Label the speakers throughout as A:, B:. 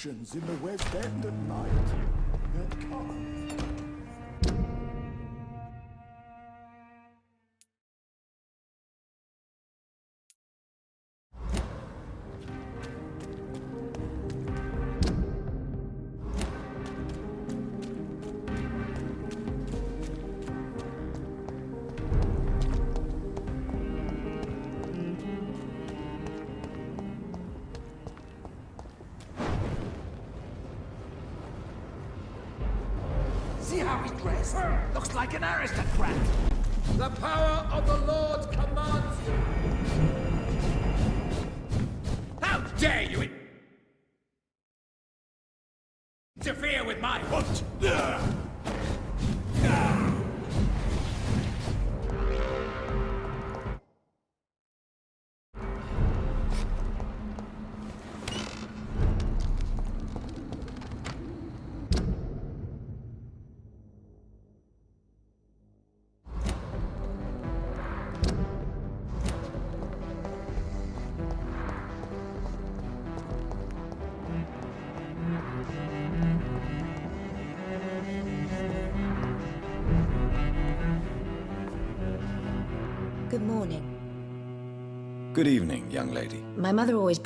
A: commotions in the West End at night. They're coming.
B: See how he's dressed? Looks like an aristocrat.
C: The power of the Lord commands you! How dare you interfere with my hunt?
D: Good morning.
E: Good evening, young lady.
D: My mother always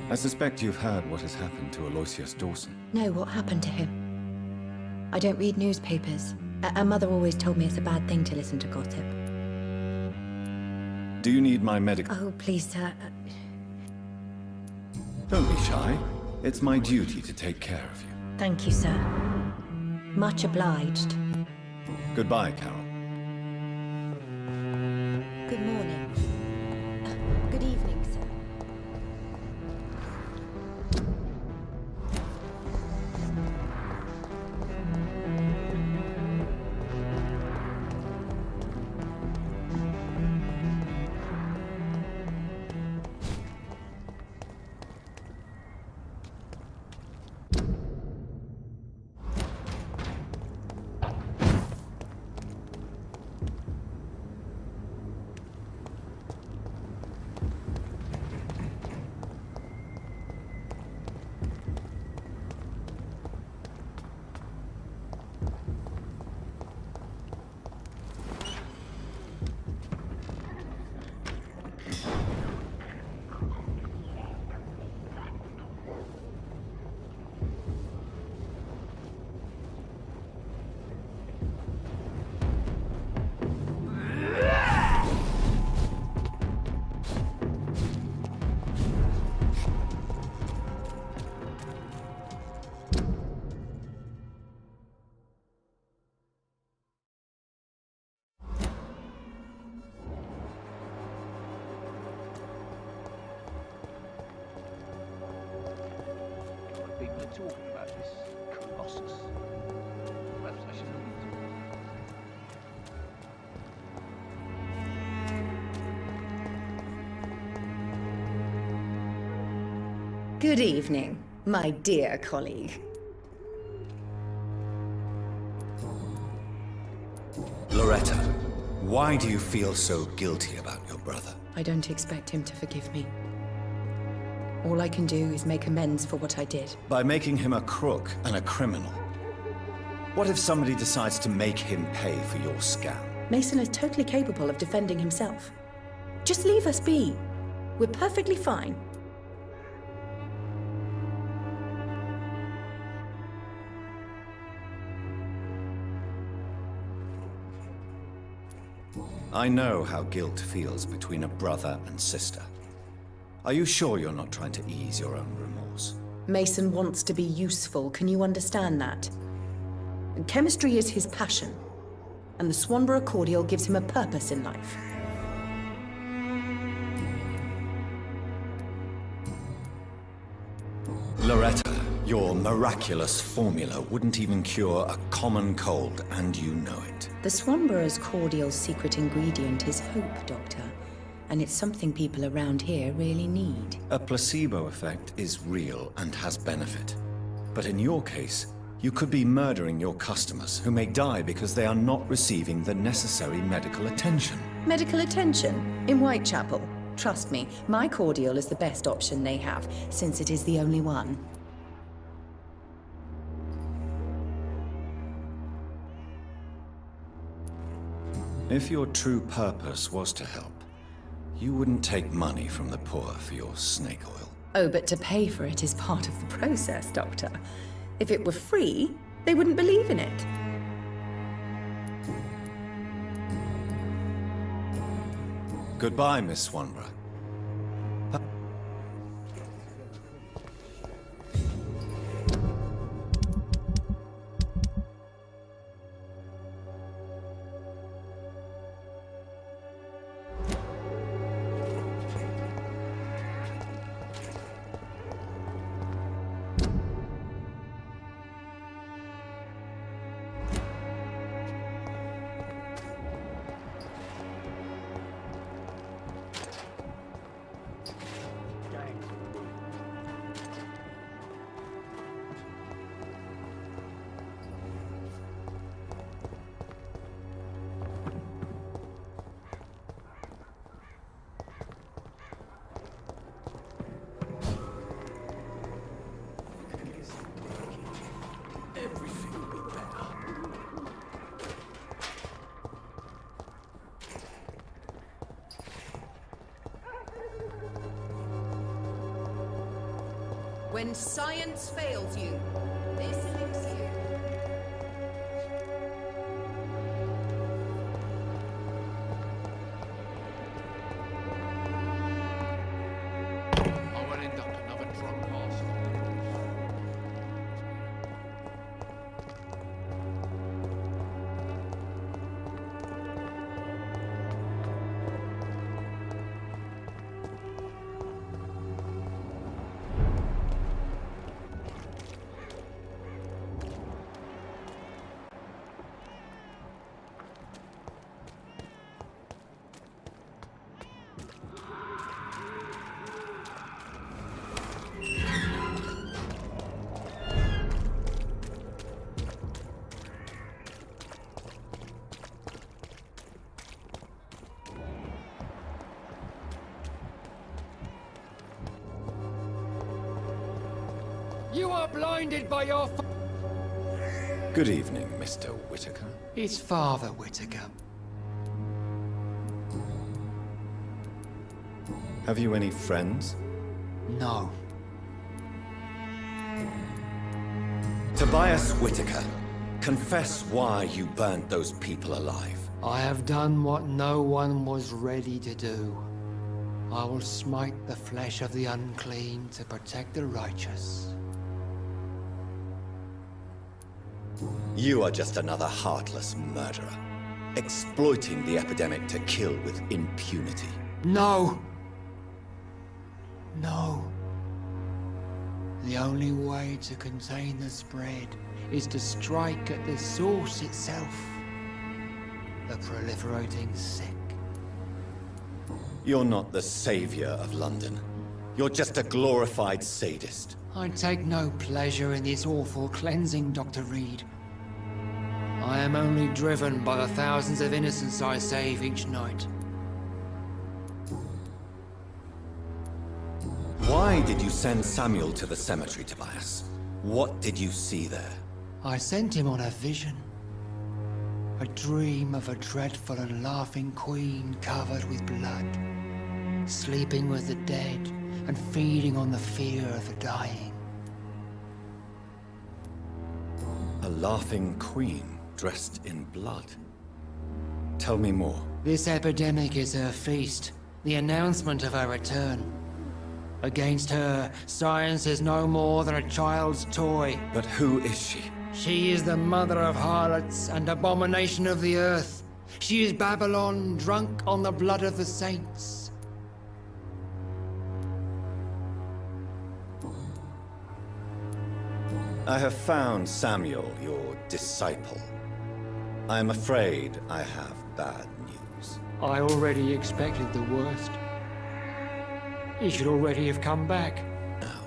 E: I suspect you've heard what has happened to Aloysius Dawson.
D: No, what happened to him? I don't read newspapers. Our mother always told me it's a bad thing to listen to gossip.
E: Do you need my medical...
D: Oh, please, sir.
E: Don't be shy. It's my duty to take care of you.
D: Thank you, sir. Much obliged.
E: Goodbye, Carol.
D: Good morning. Good evening, sir.
B: People are talking about this colossus. Perhaps I should look into it.
F: Good evening, my dear colleague.
G: Loretta, why do you feel so guilty about your brother?
D: I don't expect him to forgive me. All I can do is make amends for what I did.
G: By making him a crook and a criminal. What if somebody decides to make him pay for your scam?
D: Mason is totally capable of defending himself. Just leave us be. We're perfectly fine.
G: I know how guilt feels between a brother and sister. Are you sure you're not trying to ease your own remorse?
D: Mason wants to be useful, can you understand that? And chemistry is his passion, and the Swanborough cordial gives him a purpose in life.
G: Loretta, your miraculous formula wouldn't even cure a common cold, and you know it.
D: The Swanborough's cordial's secret ingredient is hope, Doctor. And it's something people around here really need.
G: A placebo effect is real and has benefit. But in your case, you could be murdering your customers who may die because they are not receiving the necessary medical attention.
D: Medical attention in Whitechapel. Trust me, my cordial is the best option they have, since it is the only one.
G: If your true purpose was to help, you wouldn't take money from the poor for your snake oil.
D: Oh, but to pay for it is part of the process, Doctor. If it were free, they wouldn't believe in it.
G: Goodbye, Miss Swanborough.
A: Everything will be better.
D: When science fails you, this elixir.
C: I will end up another drunk asshole. You are blinded by your
G: Good evening, Mr. Whitaker.
C: It's Father Whitaker.
G: Have you any friends?
C: No.
G: Tobias Whitaker, confess why you burnt those people alive.
C: I have done what no one was ready to do. I will smite the flesh of the unclean to protect the righteous.
G: You are just another heartless murderer, exploiting the epidemic to kill with impunity.
C: No! No. The only way to contain the spread is to strike at the source itself. The proliferating sick.
G: You're not the savior of London. You're just a glorified sadist.
C: I take no pleasure in this awful cleansing, Dr. Reed. I am only driven by the thousands of innocents I save each night.
G: Why did you send Samuel to the cemetery, Tobias? What did you see there?
C: I sent him on a vision. A dream of a dreadful and laughing queen covered with blood, sleeping with the dead and feeding on the fear of the dying.
G: A laughing queen dressed in blood. Tell me more.
C: This epidemic is her feast, the announcement of her return. Against her, science is no more than a child's toy.
G: But who is she?
C: She is the mother of harlots and abomination of the earth. She is Babylon, drunk on the blood of the saints.
G: I have found Samuel, your disciple. I am afraid I have bad news.
C: I already expected the worst. He should already have come back.
G: Now,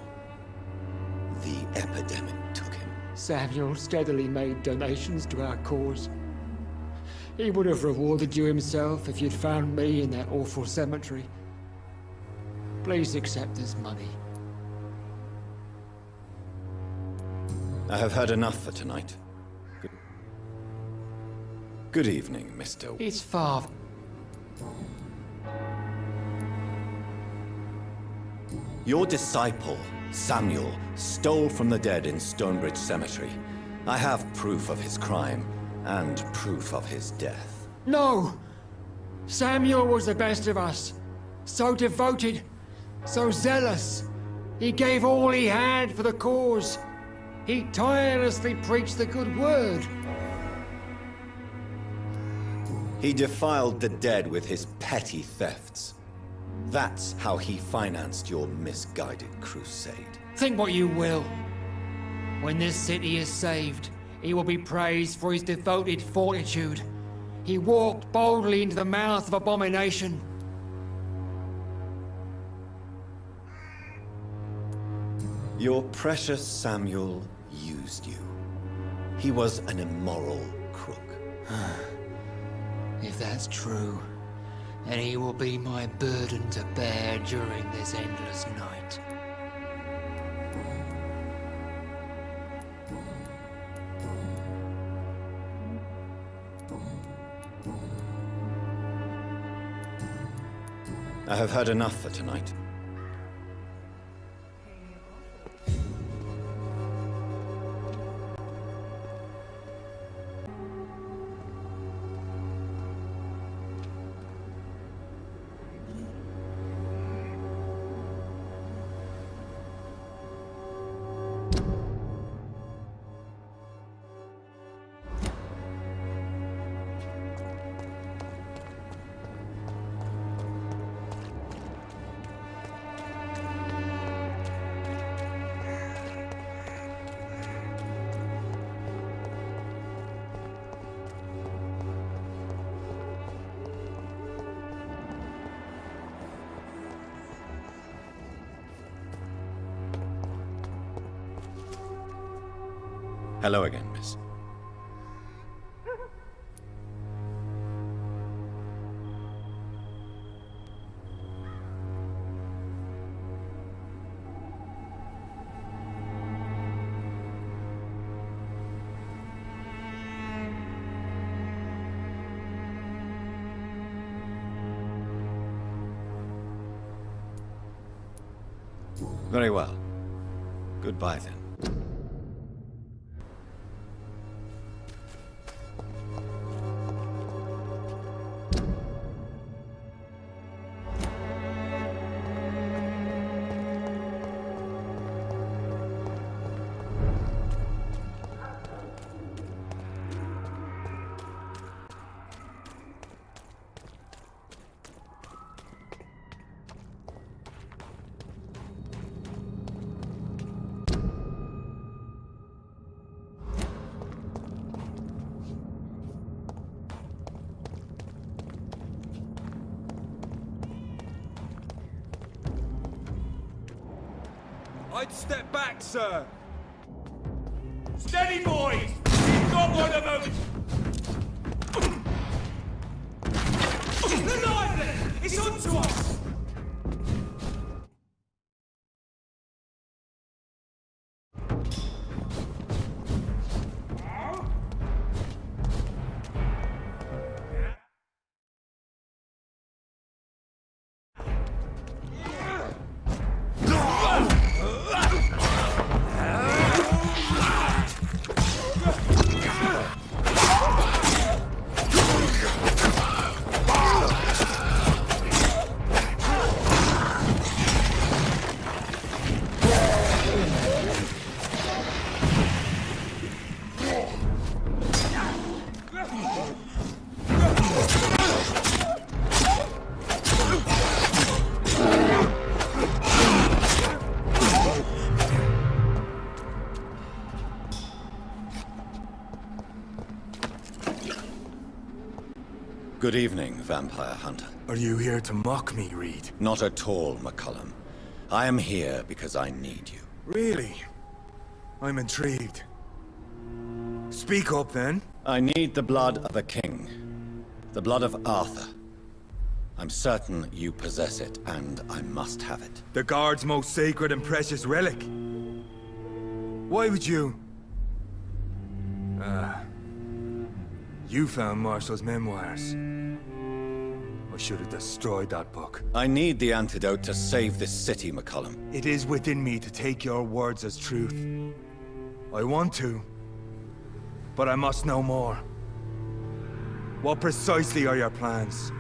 G: the epidemic took him.
C: Samuel steadily made donations to our cause. He would have rewarded you himself if you'd found me in that awful cemetery. Please accept this money.
G: I have heard enough for tonight. Good evening, Mr.
C: It's far.
G: Your disciple, Samuel, stole from the dead in Stonebridge Cemetery. I have proof of his crime, and proof of his death.
C: No! Samuel was the best of us. So devoted, so zealous. He gave all he had for the cause. He tirelessly preached the good word.
G: He defiled the dead with his petty thefts. That's how he financed your misguided crusade.
C: Think what you will. When this city is saved, he will be praised for his devoted fortitude. He walked boldly into the mouth of abomination.
G: Your precious Samuel used you. He was an immoral crook.
C: If that's true, then he will be my burden to bear during this endless night.
G: I have heard enough for tonight. Hello again, miss. Very well. Goodbye, then.
H: I'd step back, sir. Steady, boys! We've got one of them! The line! It's on to us! Good evening, Vampire Hunter.
A: Are you here to mock me, Reed?
G: Not at all, McCullum. I am here because I need you.
A: Really? I'm intrigued. Speak up, then.
G: I need the blood of a king. The blood of Arthur. I'm certain you possess it, and I must have it.
H: The Guard's most sacred and precious relic. Why would you? You found Marshall's memoirs. I should have destroyed that book.
G: I need the antidote to save this city, McCollum.
H: It is within me to take your words as truth. I want to, but I must know more. What precisely are your plans?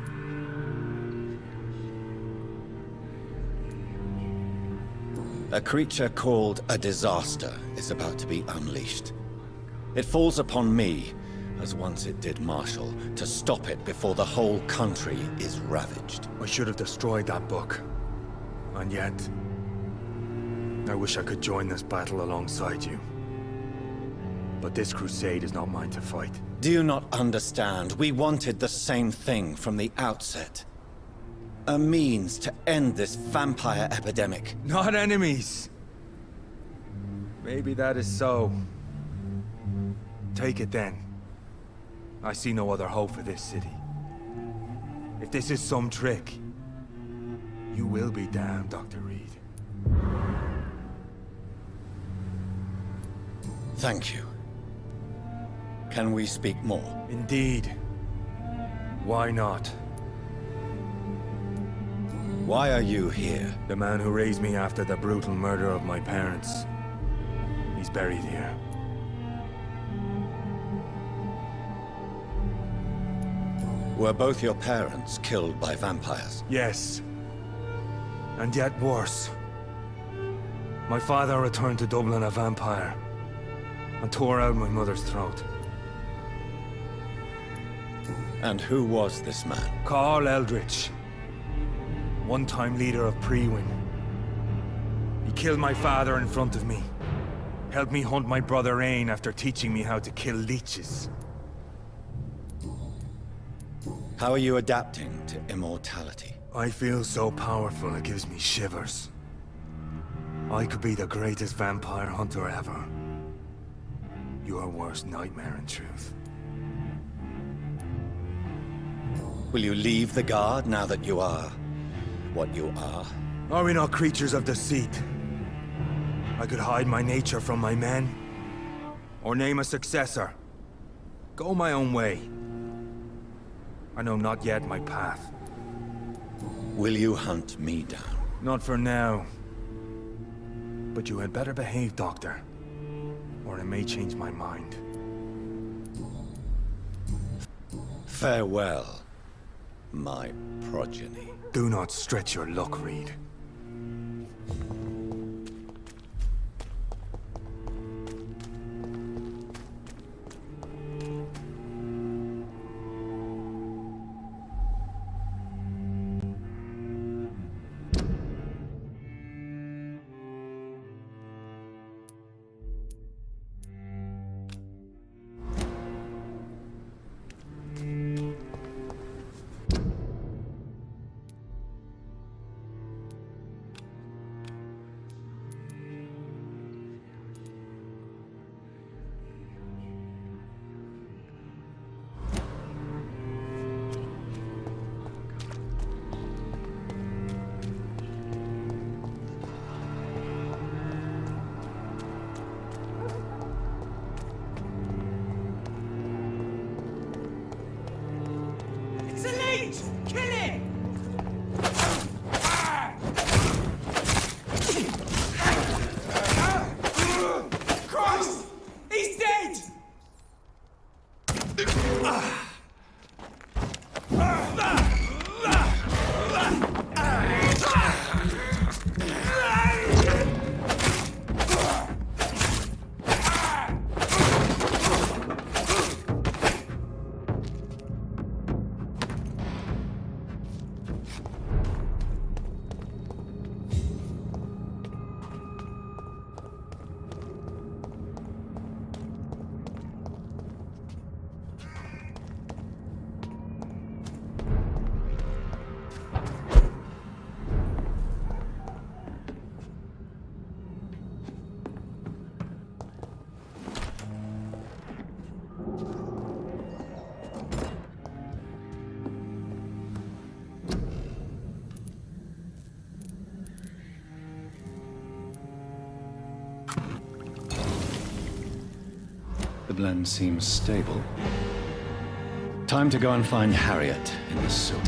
G: A creature called a disaster is about to be unleashed. It falls upon me, as once it did Marshall, to stop it before the whole country is ravaged.
H: I should have destroyed that book. And yet, I wish I could join this battle alongside you. But this crusade is not mine to fight.
G: Do you not understand? We wanted the same thing from the outset. A means to end this vampire epidemic.
H: Not enemies! Maybe that is so. Take it then. I see no other hope for this city. If this is some trick, you will be damned, Dr. Reed.
G: Thank you. Can we speak more?
H: Indeed. Why not?
G: Why are you here?
H: The man who raised me after the brutal murder of my parents. He's buried here.
G: Were both your parents killed by vampires?
H: Yes. And yet worse. My father returned to Dublin a vampire, and tore out my mother's throat.
G: And who was this man?
H: Carl Eldritch. One-time leader of Prewin. He killed my father in front of me. Helped me hunt my brother Ain after teaching me how to kill leeches.
G: How are you adapting to immortality?
H: I feel so powerful it gives me shivers. I could be the greatest vampire hunter ever. Your worst nightmare, in truth.
G: Will you leave the Guard now that you are what you are?
H: Are we not creatures of deceit? I could hide my nature from my men, or name a successor. Go my own way. I know not yet my path.
G: Will you hunt me down?
H: Not for now. But you had better behave, Doctor, or I may change my mind.
G: Farewell, my progeny.
H: Do not stretch your luck, Reed.
E: The blend seems stable. Time to go and find Harriet in the soup.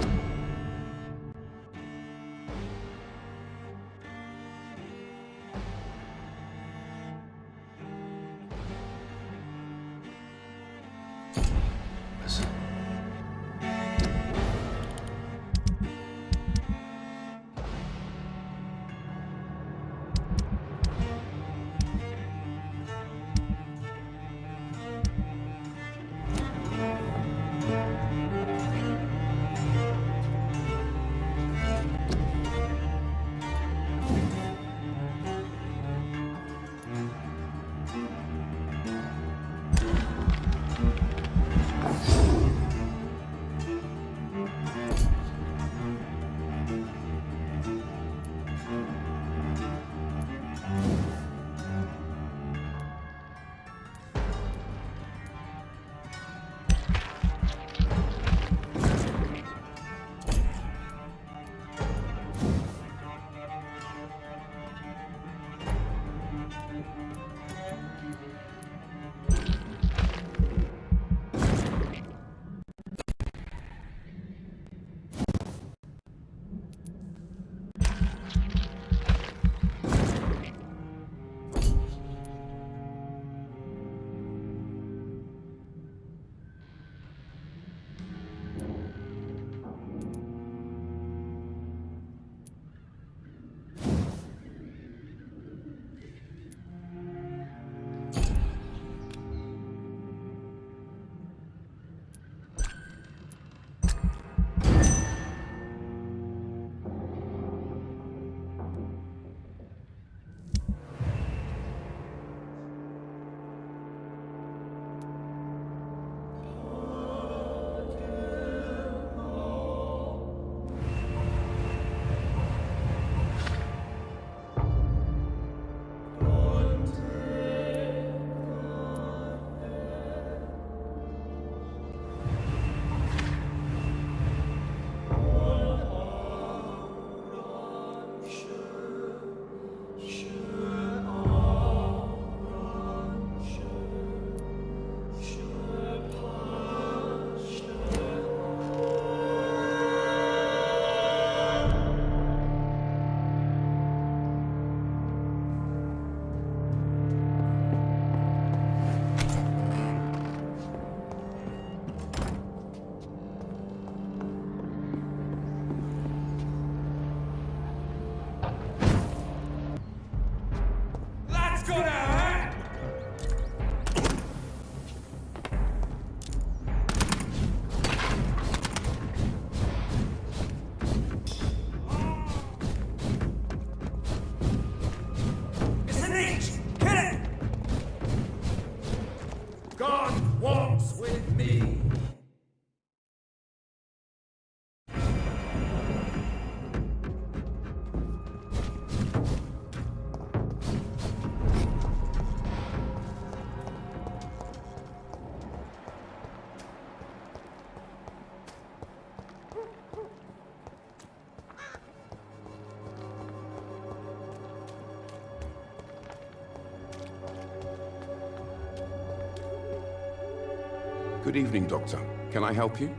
I: Good evening, Doctor. Can I help you?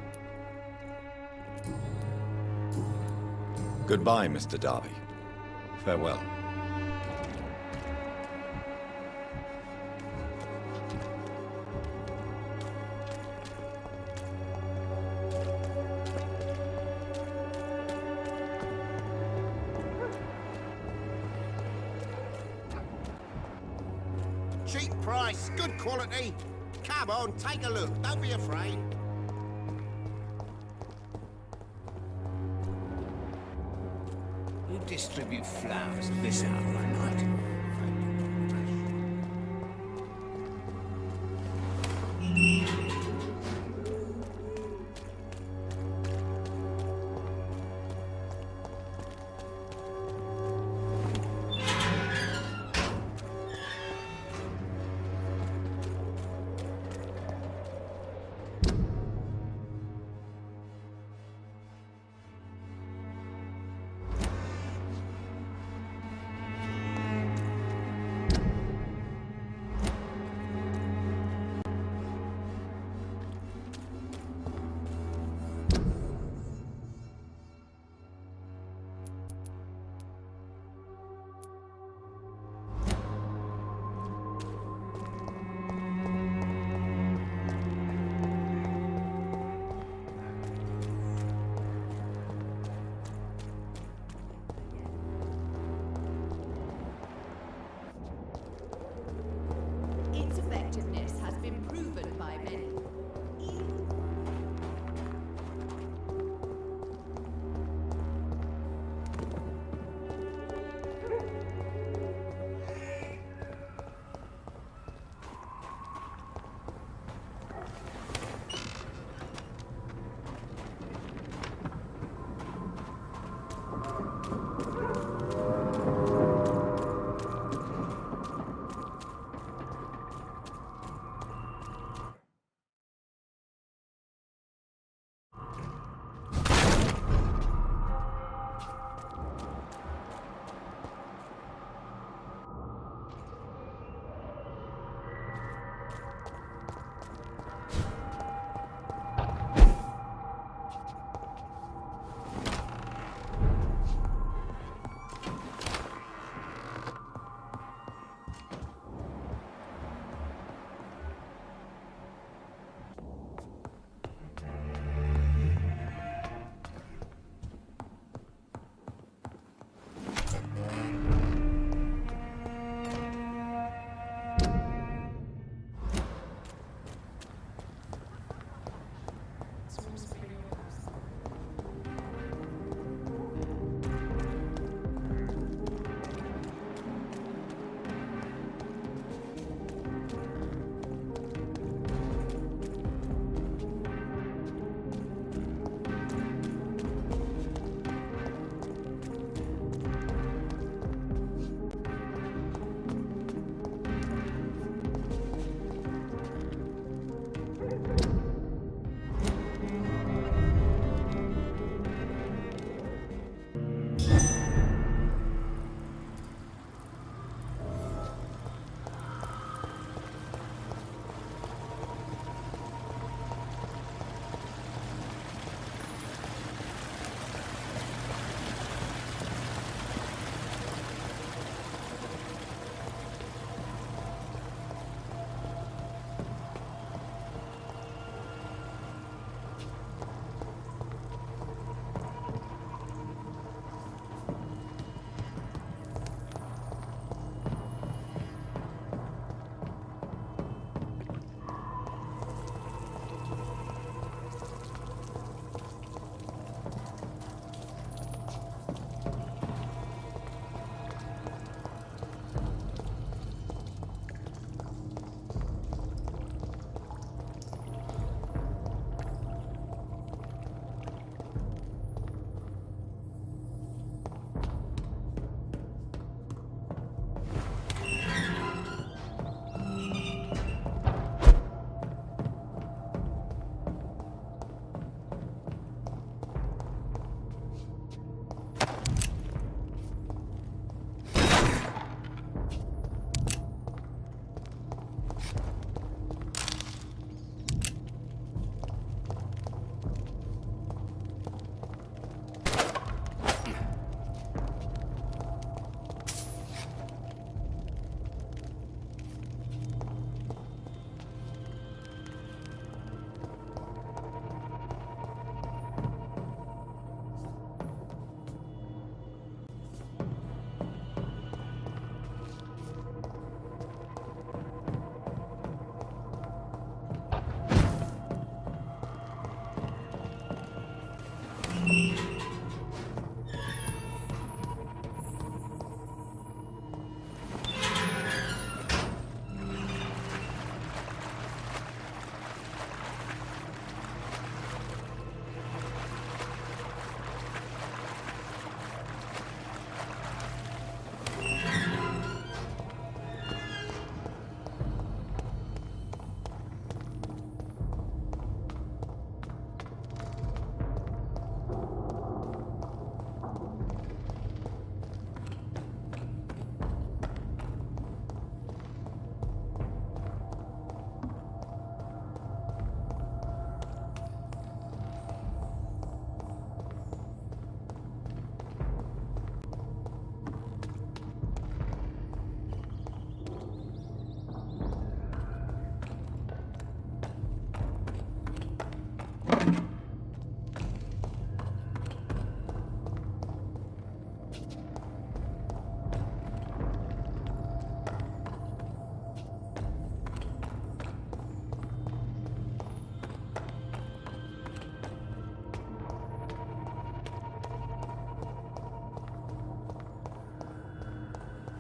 G: Goodbye, Mr. Darby. Farewell.
J: Cheap price, good quality. Come on, take a look. Don't be afraid.
B: You distribute flowers at this hour of the night.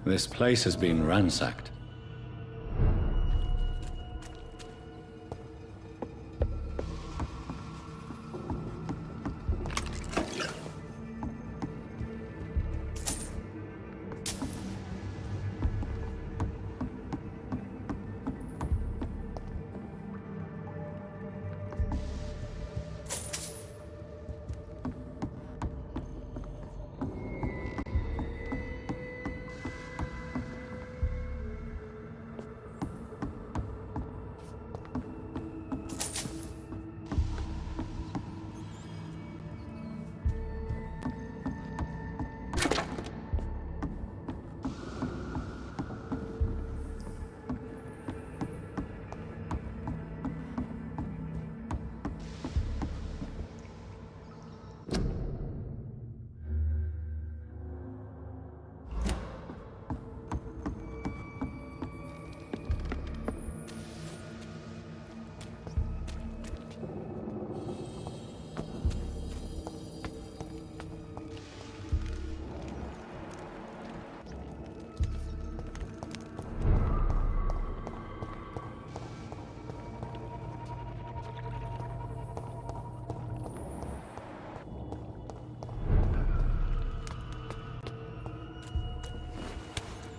E: This place has been ransacked.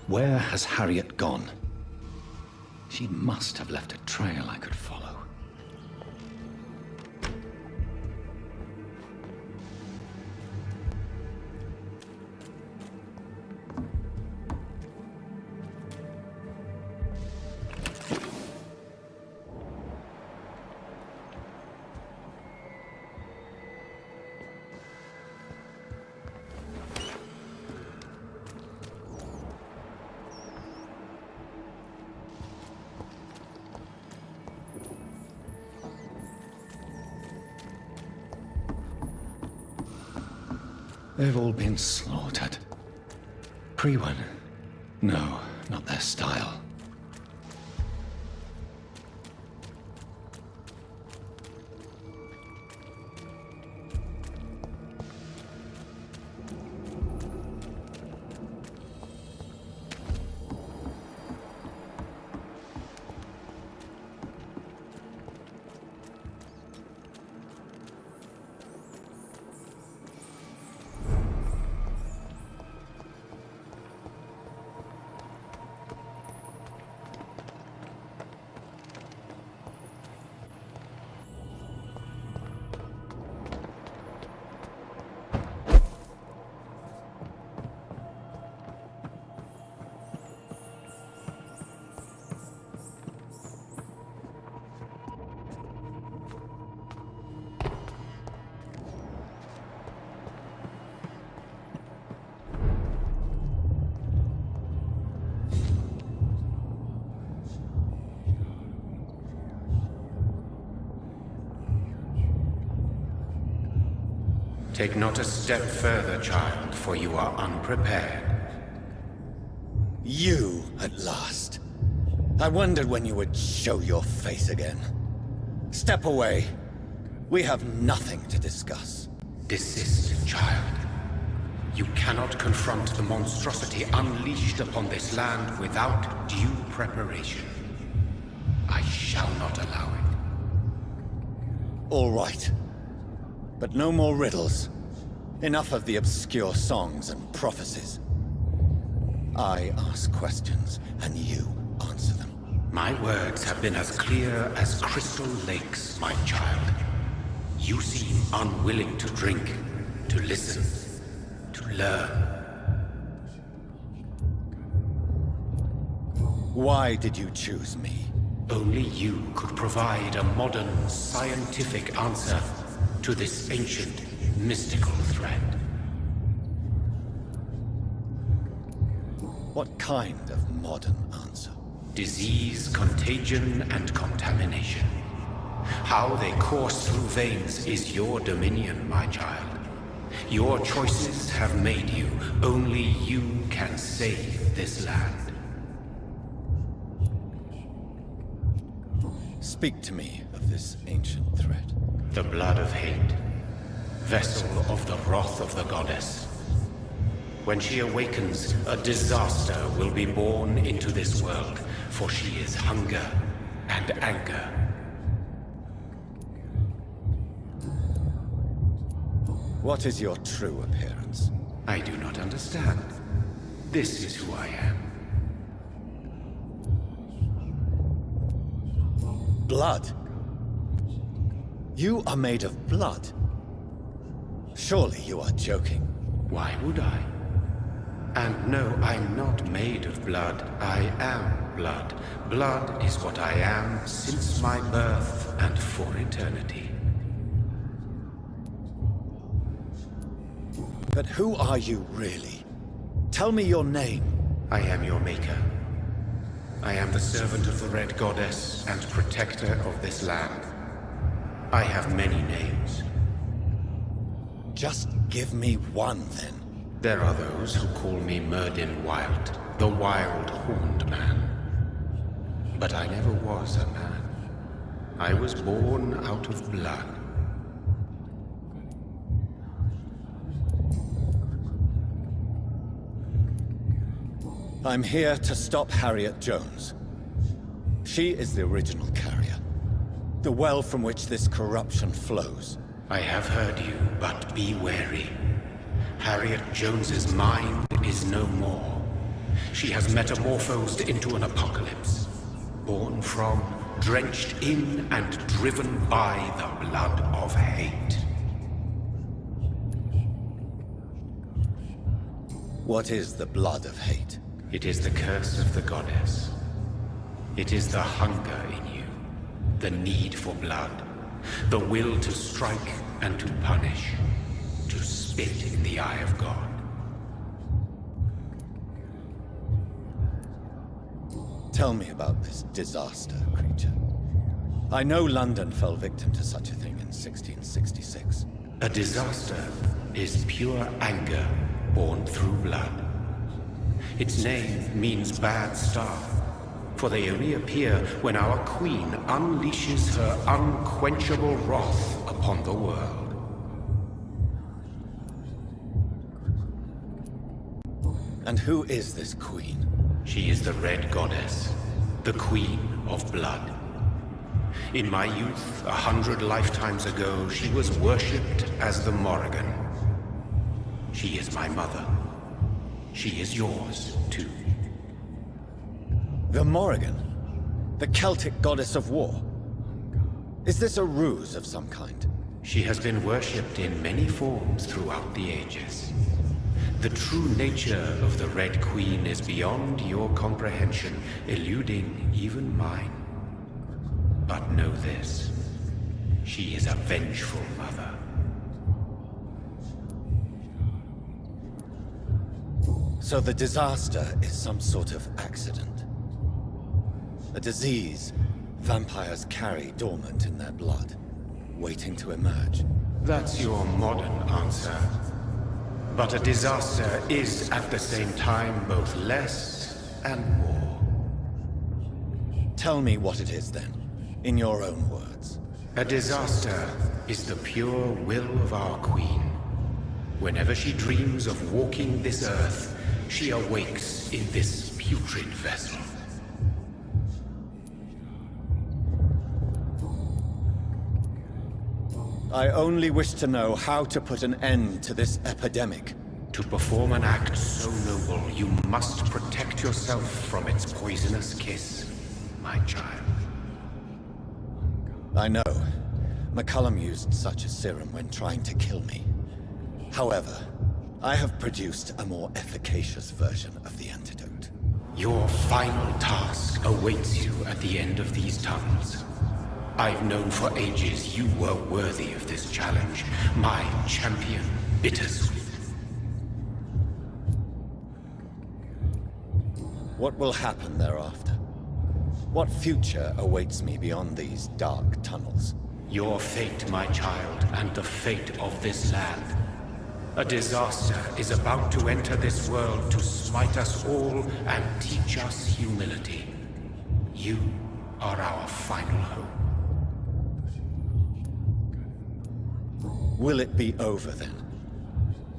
E: Where has Harriet gone? She must have left a trail I could follow. They've all been slaughtered. Pre-one? No, not their style.
K: Take not a step further, child, for you are unprepared.
G: You, at last. I wondered when you would show your face again. Step away. We have nothing to discuss.
K: Desist, child. You cannot confront the monstrosity unleashed upon this land without due preparation. I shall not allow it.
G: All right. But no more riddles. Enough of the obscure songs and prophecies. I ask questions, and you answer them.
K: My words have been as clear as crystal lakes, my child. You seem unwilling to drink, to listen, to learn.
G: Why did you choose me?
K: Only you could provide a modern, scientific answer to this ancient, mystical threat.
G: What kind of modern answer?
K: Disease, contagion, and contamination. How they course through veins is your dominion, my child. Your choices have made you. Only you can save this land.
G: Speak to me of this ancient threat.
K: The blood of hate. Vessel of the wrath of the goddess. When she awakens, a disaster will be born into this world, for she is hunger and anger.
G: What is your true appearance?
K: I do not understand. This is who I am.
G: Blood? You are made of blood? Surely you are joking.
K: Why would I? And no, I'm not made of blood. I am blood. Blood is what I am since my birth and for eternity.
G: But who are you really? Tell me your name.
K: I am your maker. I am the servant of the Red Goddess and protector of this land. I have many names.
G: Just give me one, then.
K: There are those who call me Myrddin Wild, the Wild Horned Man. But I never was a man. I was born out of blood.
G: I'm here to stop Harriet Jones. She is the original carrier. The well from which this corruption flows.
K: I have heard you, but be wary. Harriet Jones's mind is no more. She has metamorphosed into an apocalypse. Born from, drenched in, and driven by the blood of hate.
G: What is the blood of hate?
K: It is the curse of the goddess. It is the hunger in you, the need for blood, the will to strike and to punish, to spit in the eye of God.
G: Tell me about this disaster, creature. I know London fell victim to such a thing in 1666.
K: A disaster is pure anger born through blood. Its name means bad star, for they only appear when our queen unleashes her unquenchable wrath upon the world.
G: And who is this queen?
K: She is the Red Goddess, the Queen of Blood. In my youth, 100 lifetimes ago, she was worshipped as the Morrigan. She is my mother. She is yours, too.
G: The Morrigan? The Celtic goddess of war? Is this a ruse of some kind?
K: She has been worshipped in many forms throughout the ages. The true nature of the Red Queen is beyond your comprehension, eluding even mine. But know this, she is a vengeful mother.
G: So the disaster is some sort of accident. A disease vampires carry dormant in their blood, waiting to emerge.
K: That's your modern answer. But a disaster is at the same time both less and more.
G: Tell me what it is then, in your own words.
K: A disaster is the pure will of our queen. Whenever she dreams of walking this earth, she awakes in this putrid vessel.
G: I only wish to know how to put an end to this epidemic.
K: To perform an act so noble, you must protect yourself from its poisonous kiss, my child.
G: I know. McCullum used such a serum when trying to kill me. However, I have produced a more efficacious version of the antidote.
K: Your final task awaits you at the end of these tunnels. I've known for ages you were worthy of this challenge, my champion, Bittersweet.
G: What will happen thereafter? What future awaits me beyond these dark tunnels?
K: Your fate, my child, and the fate of this land. A disaster is about to enter this world to smite us all and teach us humility. You are our final hope.
G: Will it be over then?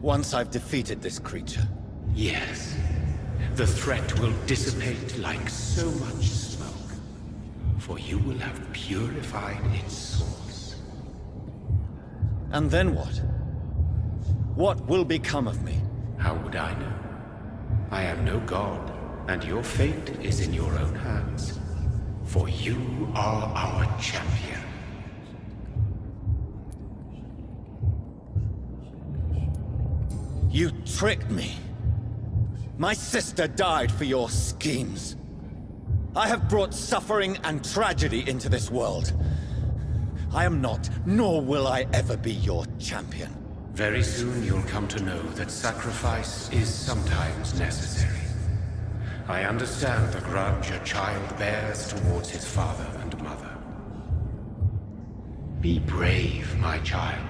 G: Once I've defeated this creature,
K: Yes. The threat will dissipate like so much smoke, for you will have purified its source.
G: And then what? What will become of me?
K: How would I know? I am no god, and your fate is in your own hands. For you are our champion.
G: You tricked me. My sister died for your schemes. I have brought suffering and tragedy into this world. I am not, nor will I ever be your champion.
K: Very soon you'll come to know that sacrifice is sometimes necessary. I understand the grudge a child bears towards his father and mother. Be brave, my child.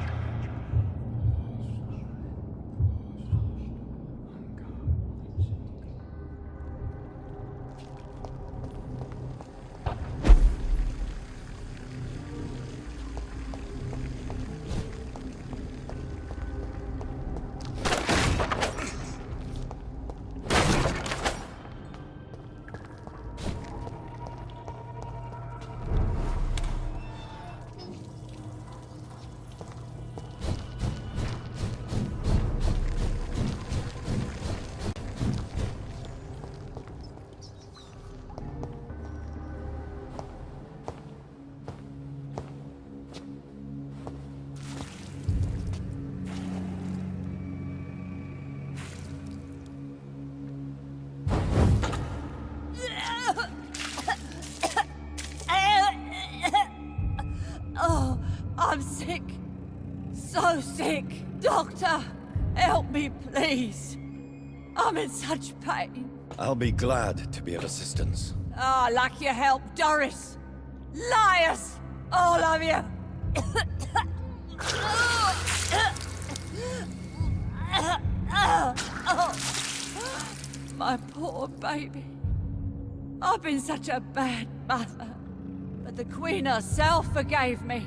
L: Oh, I'm sick. So sick. Doctor, help me, please. I'm in such pain.
G: I'll be glad to be of assistance.
L: Ah, like your help, Doris. Liars! All of you! My poor baby. I've been such a bad mother. But the Queen herself forgave me.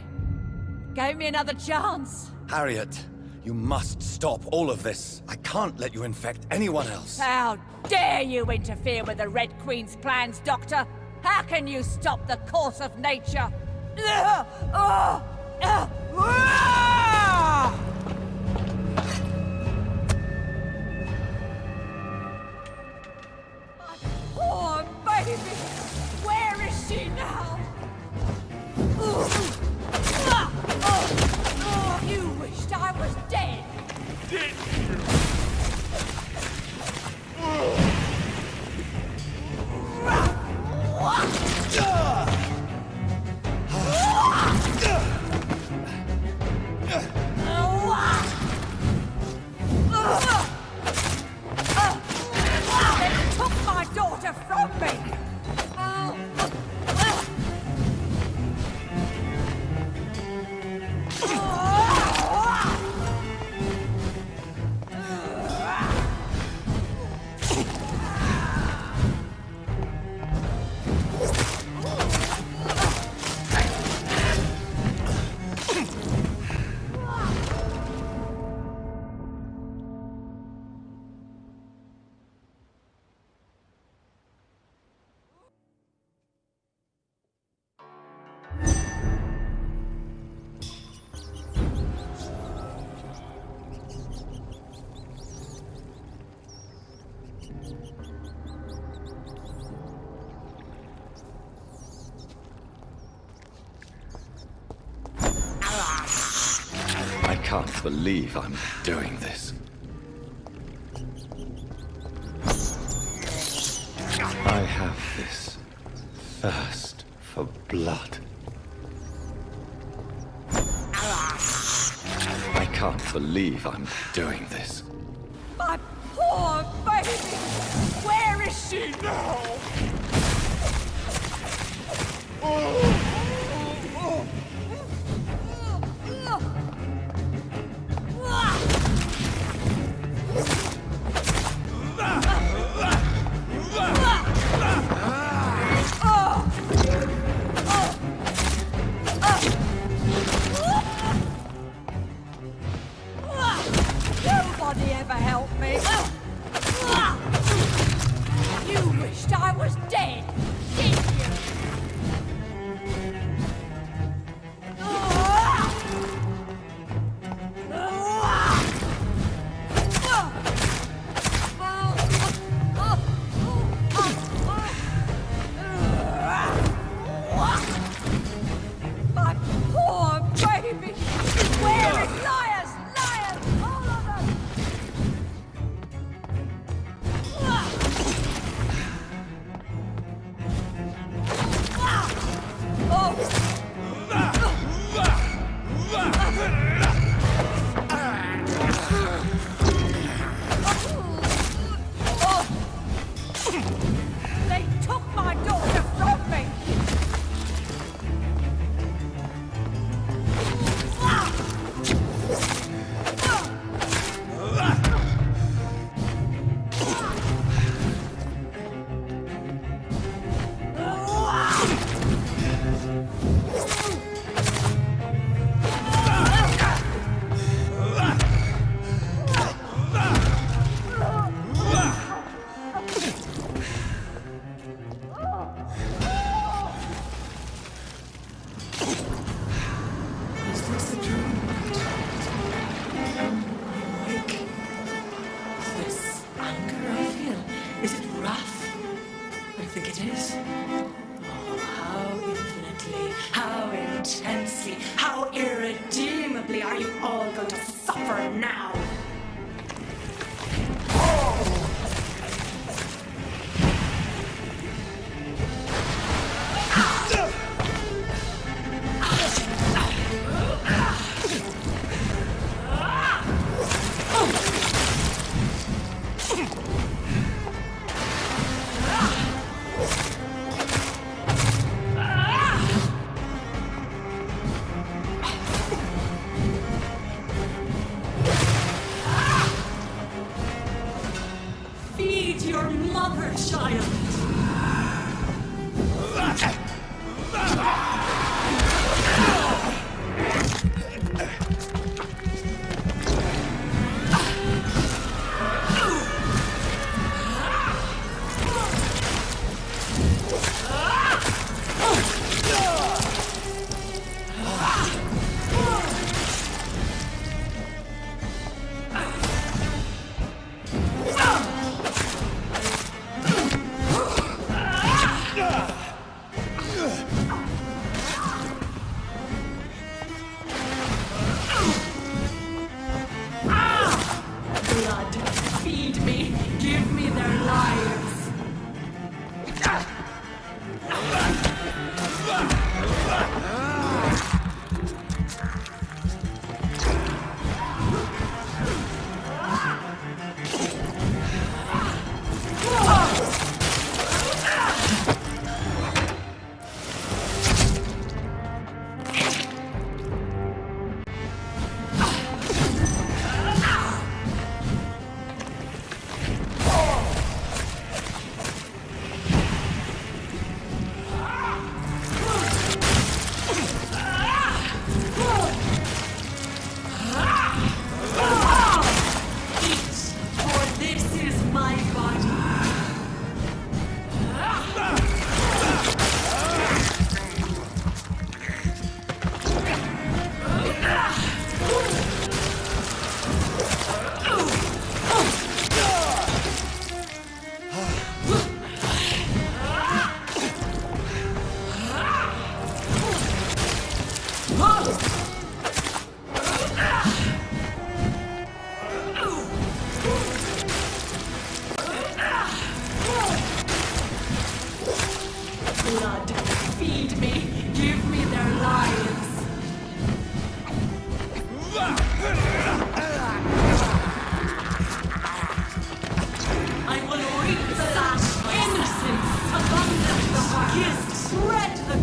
L: Gave me another chance.
G: Harriet, you must stop all of this. I can't let you infect anyone else.
L: How dare you interfere with the Red Queen's plans, Doctor? How can you stop the course of nature? Poor baby! Where is she now? You wished I was dead!
A: Did
L: They took my daughter from me!
E: I can't believe I'm doing this. I have this thirst for blood. I can't believe I'm doing this.
L: My poor baby! Where is she now? Nobody ever helped me. wished I was dead, didn't you? My poor baby! Where is liars? Liars! All of them! They took my daughter from me!
A: Is this a dream? Awake. This anger I feel, is it wrath? I think it is. Oh, how infinitely, how intensely, how irredeemably are you all going to suffer now? Feed your mother, child! Blood, feed me, give me their lives! For this is my body. Blood, feed me, give me their lives. I will reap the last innocence, abundant the kiss, spread the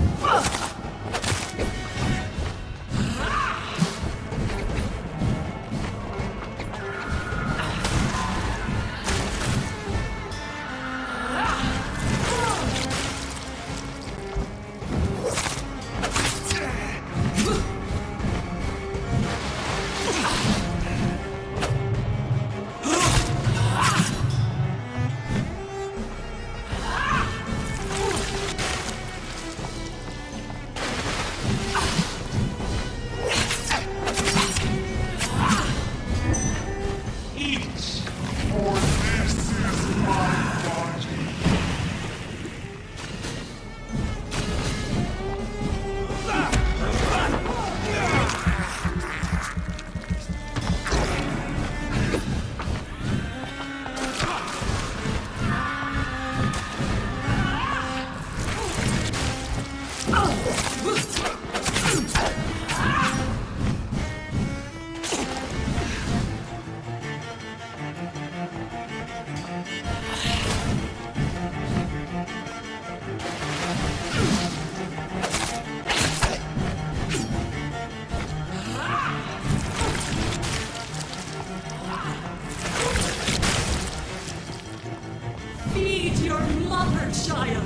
A: child.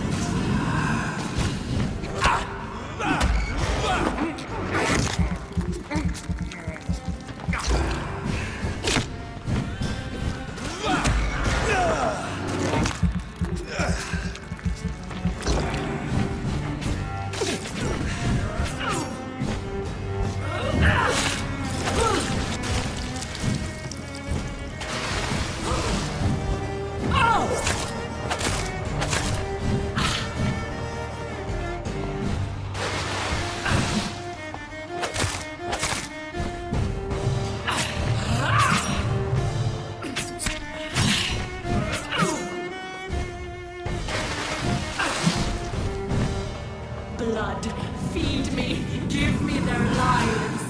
A: Blood, feed me, give me their lives.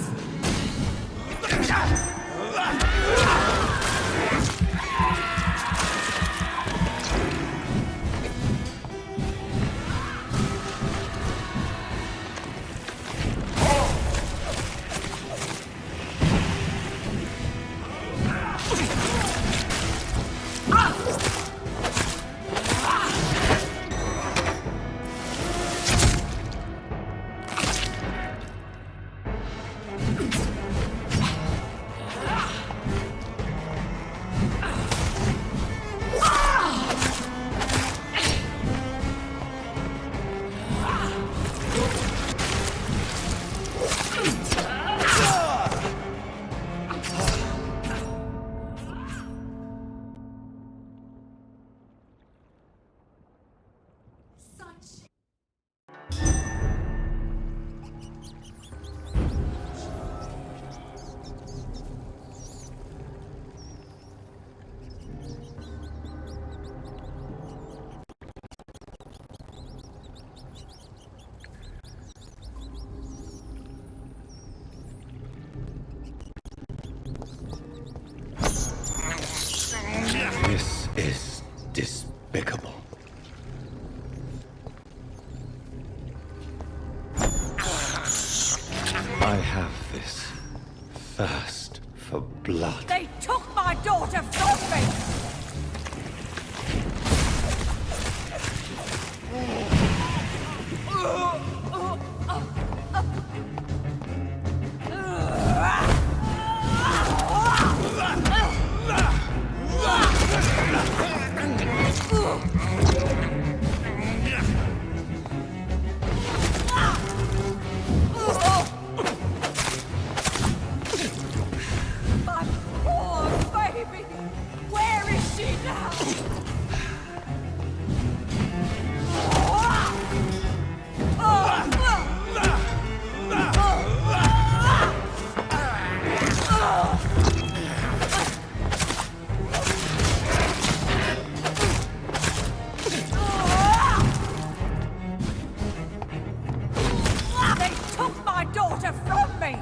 E: This is despicable. I have this thirst for blood.
L: They took my daughter from me! My poor baby! Where is she now? They took my daughter from me!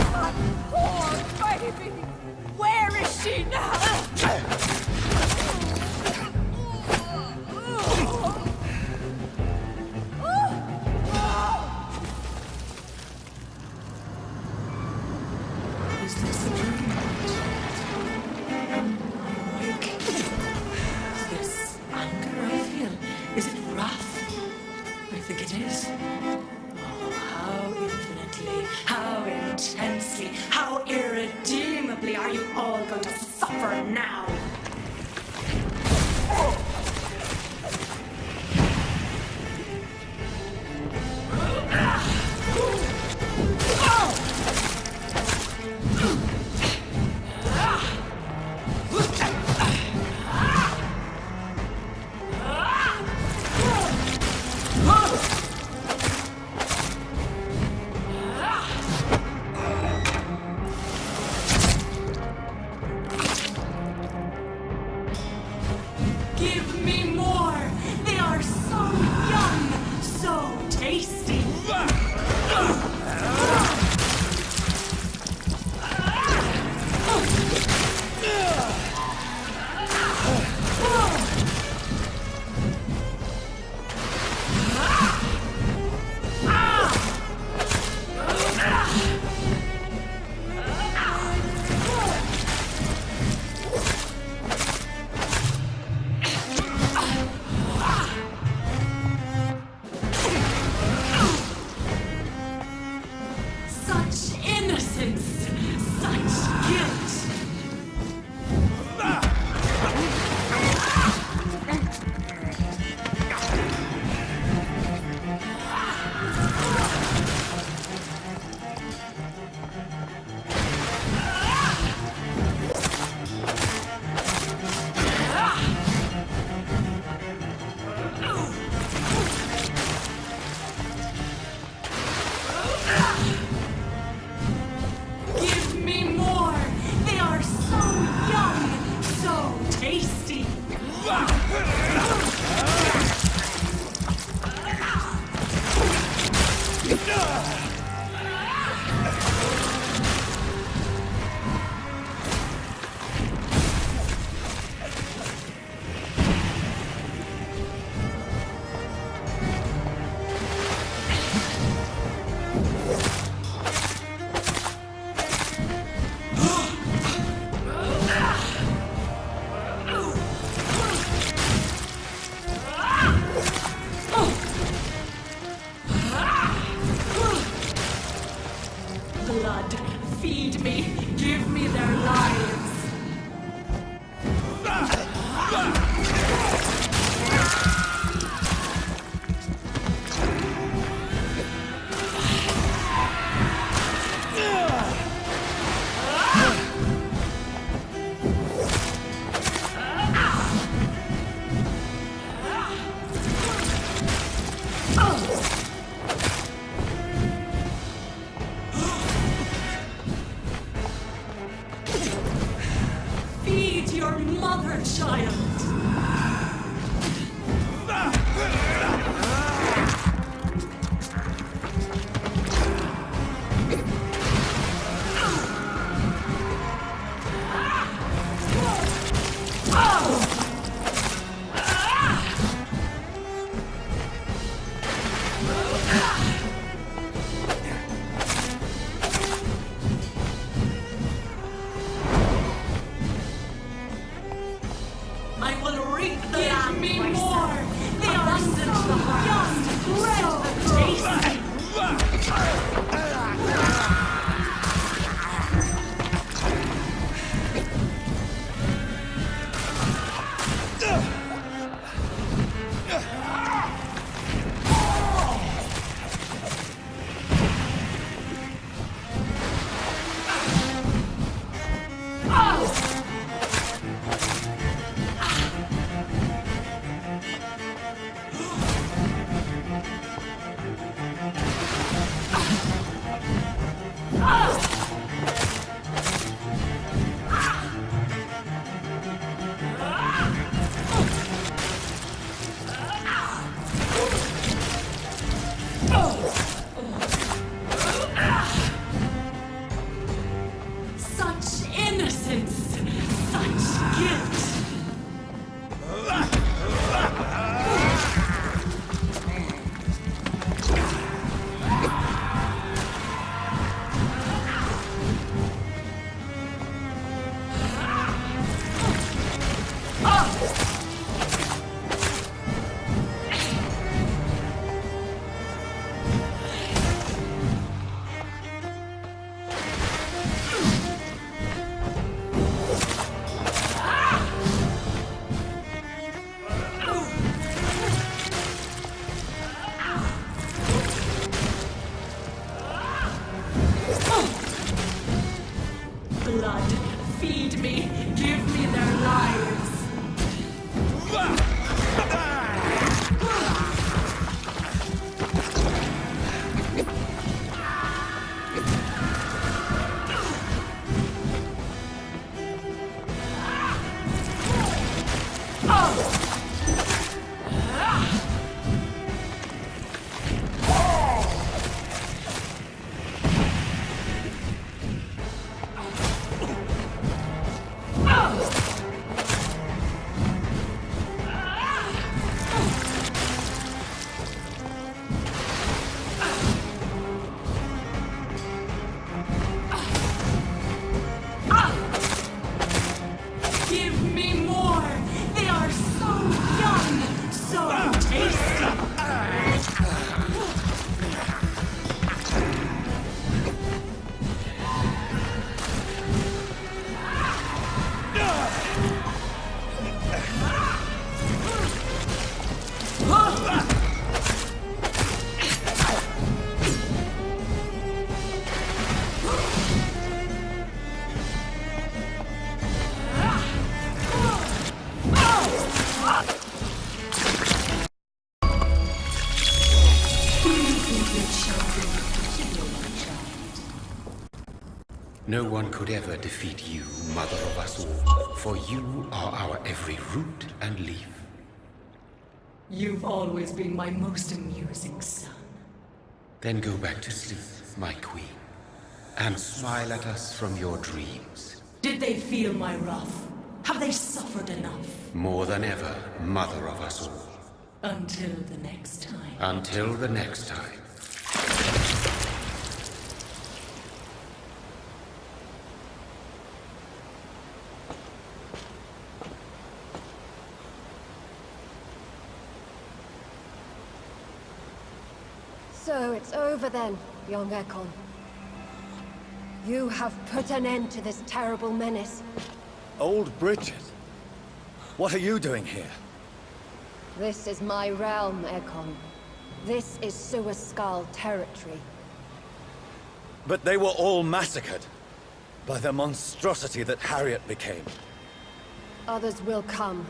L: My poor baby! Where is she now?
A: Is this a dream? Awake. Is this anger I feel? Is it wrath? I think it is. Oh, how infinitely, how intensely, how irredeemably are you all going to suffer now? your mother, child! I will reap the land. Give me more! They are abundant the harvest, bread the taste. Such innocence! Such guilt! Blood, feed me, give me their lives. Give me more! They are so young, so tasty!
K: No one could ever defeat you, mother of us all, for you are our every root and leaf.
A: You've always been my most amusing son.
K: Then go back to sleep, my queen, and smile at us from your dreams.
A: Did they feel my wrath? Have they suffered enough?
K: More than ever, mother of us all.
A: Until the next time.
K: Until the next time.
M: So it's over then, young Ekon. You have put an end to this terrible menace.
G: Old Bridget? What are you doing here?
M: This is my realm, Ekon. This is Suaskal territory.
G: But they were all massacred by the monstrosity that Harriet became.
M: Others will come,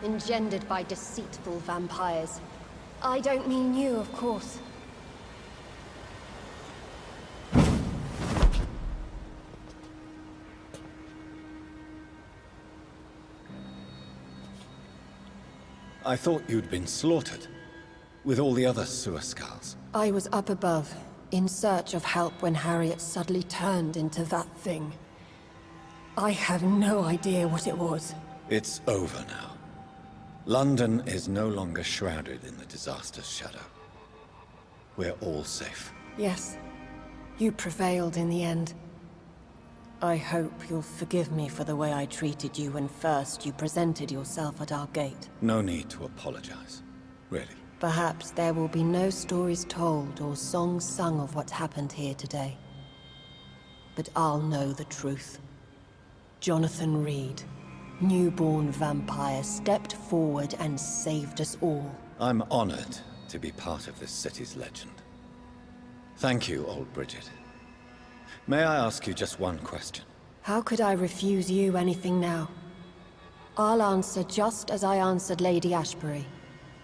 M: engendered by deceitful vampires. I don't mean you, of course.
G: I thought you'd been slaughtered, with all the other Suascals.
M: I was up above, in search of help when Harriet suddenly turned into that thing. I have no idea what it was.
G: It's over now. London is no longer shrouded in the disaster's shadow. We're all safe.
M: Yes, you prevailed in the end. I hope you'll forgive me for the way I treated you when first you presented yourself at our gate.
G: No need to apologize, really.
M: Perhaps there will be no stories told or songs sung of what happened here today. But I'll know the truth. Jonathan Reed, newborn vampire, stepped forward and saved us all.
G: I'm honored to be part of this city's legend. Thank you, old Bridget. May I ask you just one question?
M: How could I refuse you anything now? I'll answer just as I answered Lady Ashbury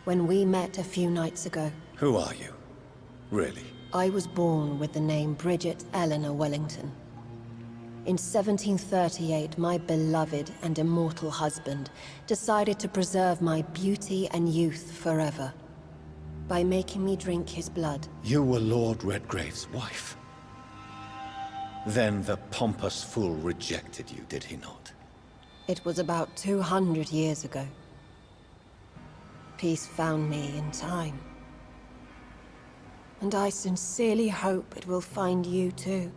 M: when we met a few nights ago.
G: Who are you? Really?
M: I was born with the name Bridget Eleanor Wellington. In 1738, my beloved and immortal husband decided to preserve my beauty and youth forever by making me drink his blood.
G: You were Lord Redgrave's wife. Then the pompous fool rejected you, did he not?
M: It was about 200 years ago. Peace found me in time. And I sincerely hope it will find you too,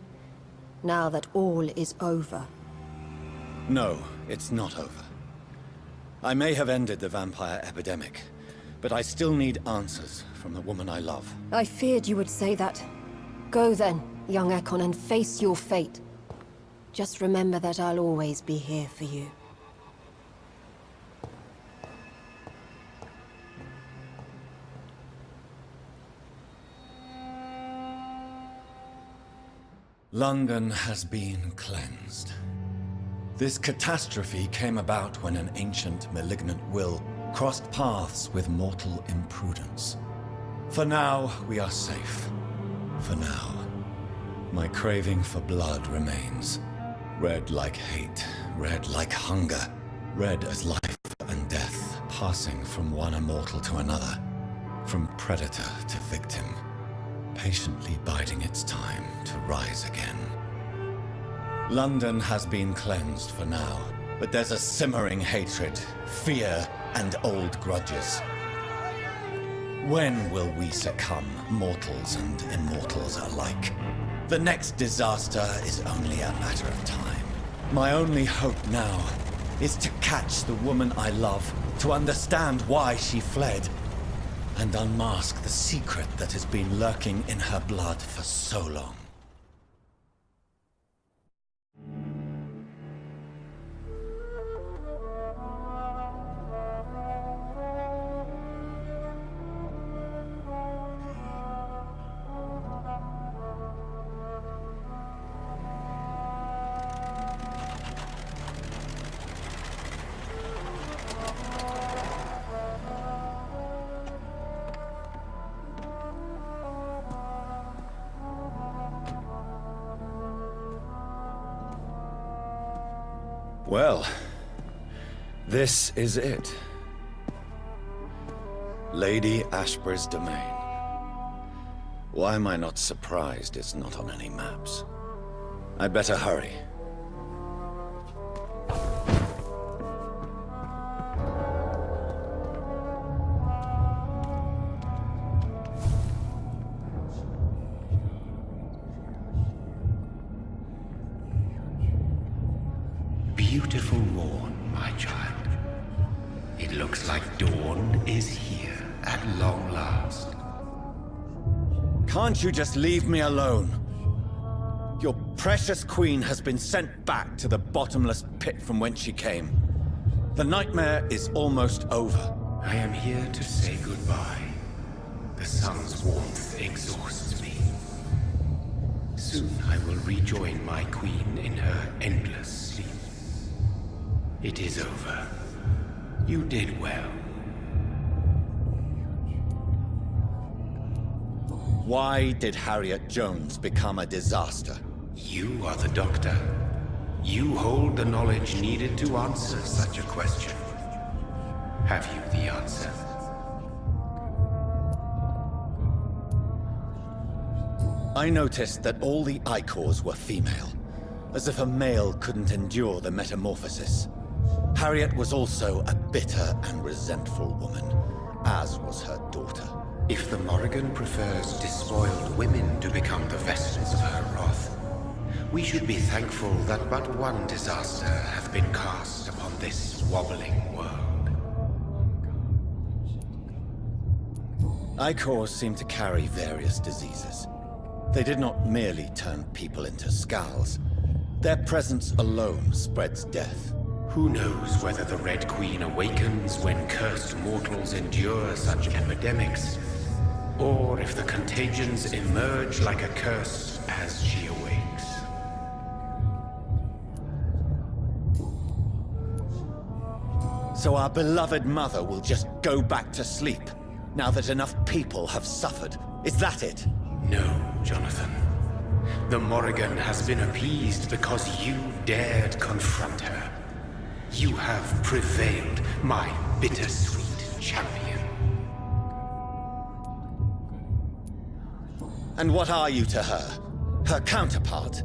M: now that all is over.
G: No, it's not over. I may have ended the vampire epidemic, but I still need answers from the woman I love.
M: I feared you would say that. Go then, young Ekon, and face your fate. Just remember that I'll always be here for you.
G: London has been cleansed. This catastrophe came about when an ancient, malignant will crossed paths with mortal imprudence. For now, we are safe. For now. My craving for blood remains. Red like hate, red like hunger, red as life and death, passing from one immortal to another, from predator to victim, patiently biding its time to rise again. London has been cleansed for now, but there's a simmering hatred, fear, and old grudges. When will we succumb, mortals and immortals alike? The next disaster is only a matter of time. My only hope now is to catch the woman I love, to understand why she fled, and unmask the secret that has been lurking in her blood for so long. Well, this is it. Lady Ashbury's domain. Why am I not surprised it's not on any maps? I'd better hurry.
K: Beautiful morn, my child. It looks like dawn is here at long last.
G: Can't you just leave me alone? Your precious queen has been sent back to the bottomless pit from whence she came. The nightmare is almost over.
K: I am here to say goodbye. The sun's warmth exhausts me. Soon I will rejoin my queen in her endless sleep. It is over. You did well.
G: Why did Harriet Jones become a disaster?
K: You are the doctor. You hold the knowledge needed to answer such a question. Have you the answer?
G: I noticed that all the Icors were female, as if a male couldn't endure the metamorphosis. Harriet was also a bitter and resentful woman, as was her daughter.
K: If the Morrigan prefers despoiled women to become the vessels of her wrath, we should be thankful that but one disaster hath been cast upon this wobbling world.
G: Icors seem to carry various diseases. They did not merely turn people into skulls. Their presence alone spreads death.
K: Who knows whether the Red Queen awakens when cursed mortals endure such epidemics, or if the contagions emerge like a curse as she awakes.
G: So our beloved mother will just go back to sleep, now that enough people have suffered. Is that it?
K: No, Jonathan. The Morrigan has been appeased because you dared confront her. You have prevailed, my bittersweet champion.
G: And what are you to her? Her counterpart?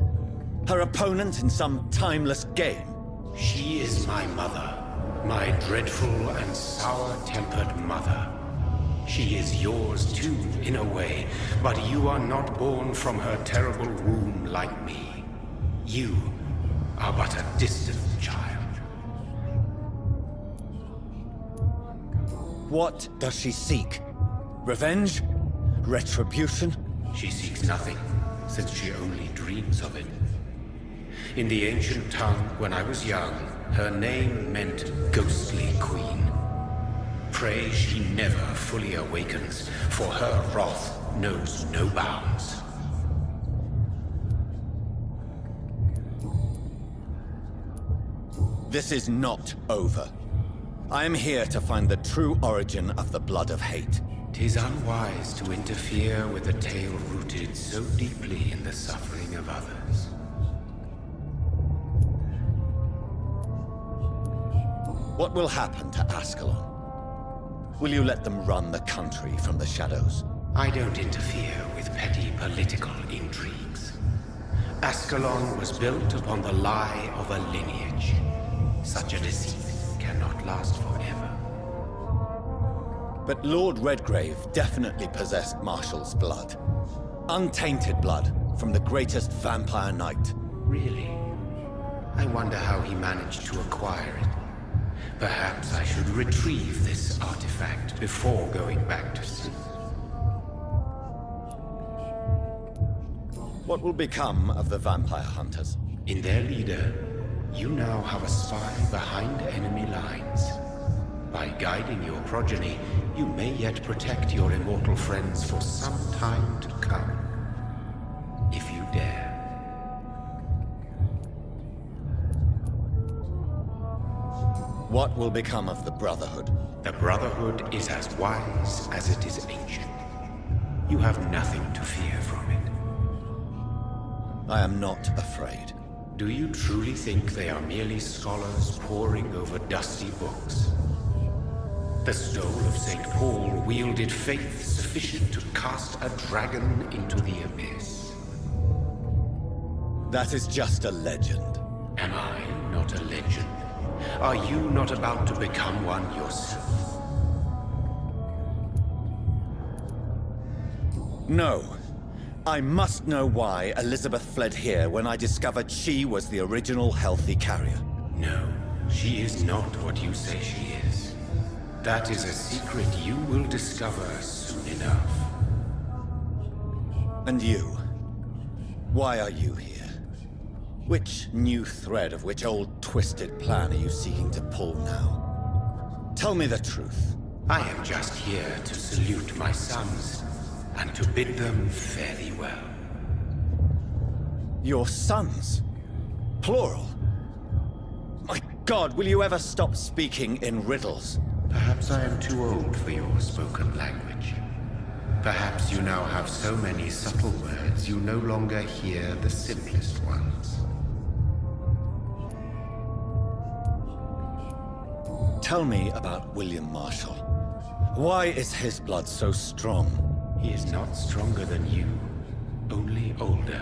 G: Her opponent in some timeless game?
K: She is my mother. My dreadful and sour-tempered mother. She is yours too, in a way, but you are not born from her terrible womb like me. You are but a distant child.
G: What does she seek? Revenge? Retribution?
K: She seeks nothing, since she only dreams of it. In the ancient tongue, when I was young, her name meant Ghostly Queen. Pray she never fully awakens, for her wrath knows no bounds.
G: This is not over. I am here to find the true origin of the blood of hate.
K: 'Tis unwise to interfere with a tale rooted so deeply in the suffering of others.
G: What will happen to Ascalon? Will you let them run the country from the shadows?
K: I don't interfere with petty political intrigues. Ascalon was built upon the lie of a lineage. Such a deceit cannot last forever.
G: But Lord Redgrave definitely possessed Marshall's blood. Untainted blood from the greatest vampire knight.
K: Really? I wonder how he managed to acquire it. Perhaps I should retrieve this artifact before going back to sleep.
G: What will become of the vampire hunters?
K: In their leader, you now have a spy behind enemy lines. By guiding your progeny, you may yet protect your immortal friends for some time to come. If you dare.
G: What will become of the Brotherhood?
K: The Brotherhood is as wise as it is ancient. You have nothing to fear from it.
G: I am not afraid.
K: Do you truly think they are merely scholars poring over dusty books? The stole of St. Paul wielded faith sufficient to cast a dragon into the abyss.
G: That is just a legend.
K: Am I not a legend? Are you not about to become one yourself?
G: No. I must know why Elizabeth fled here when I discovered she was the original healthy carrier.
K: No, she is not what you say she is. That is a secret you will discover soon enough.
G: And you? Why are you here? Which new thread of which old twisted plan are you seeking to pull now? Tell me the truth.
K: I am just here to salute my sons, and to bid them fare thee well.
G: Your sons? Plural? My God, will you ever stop speaking in riddles?
K: Perhaps I am too old for your spoken language. Perhaps you now have so many subtle words you no longer hear the simplest ones.
G: Tell me about William Marshall. Why is his blood so strong?
K: He is not stronger than you, only older.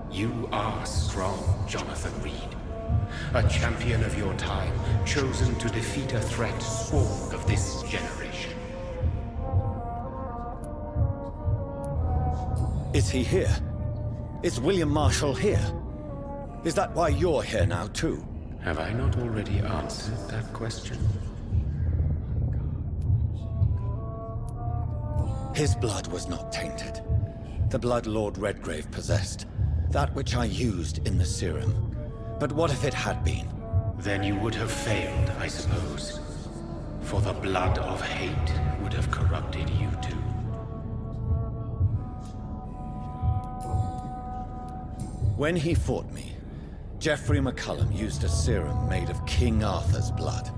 K: You are strong, Jonathan Reed. A champion of your time, chosen to defeat a threat sworn of this generation.
G: Is he here? Is William Marshall here? Is that why you're here now, too?
K: Have I not already answered that question?
G: His blood was not tainted. The blood Lord Redgrave possessed. That which I used in the serum. But what if it had been?
K: Then you would have failed, I suppose. For the blood of hate would have corrupted you too.
G: When he fought me, Geoffrey McCullum used a serum made of King Arthur's blood.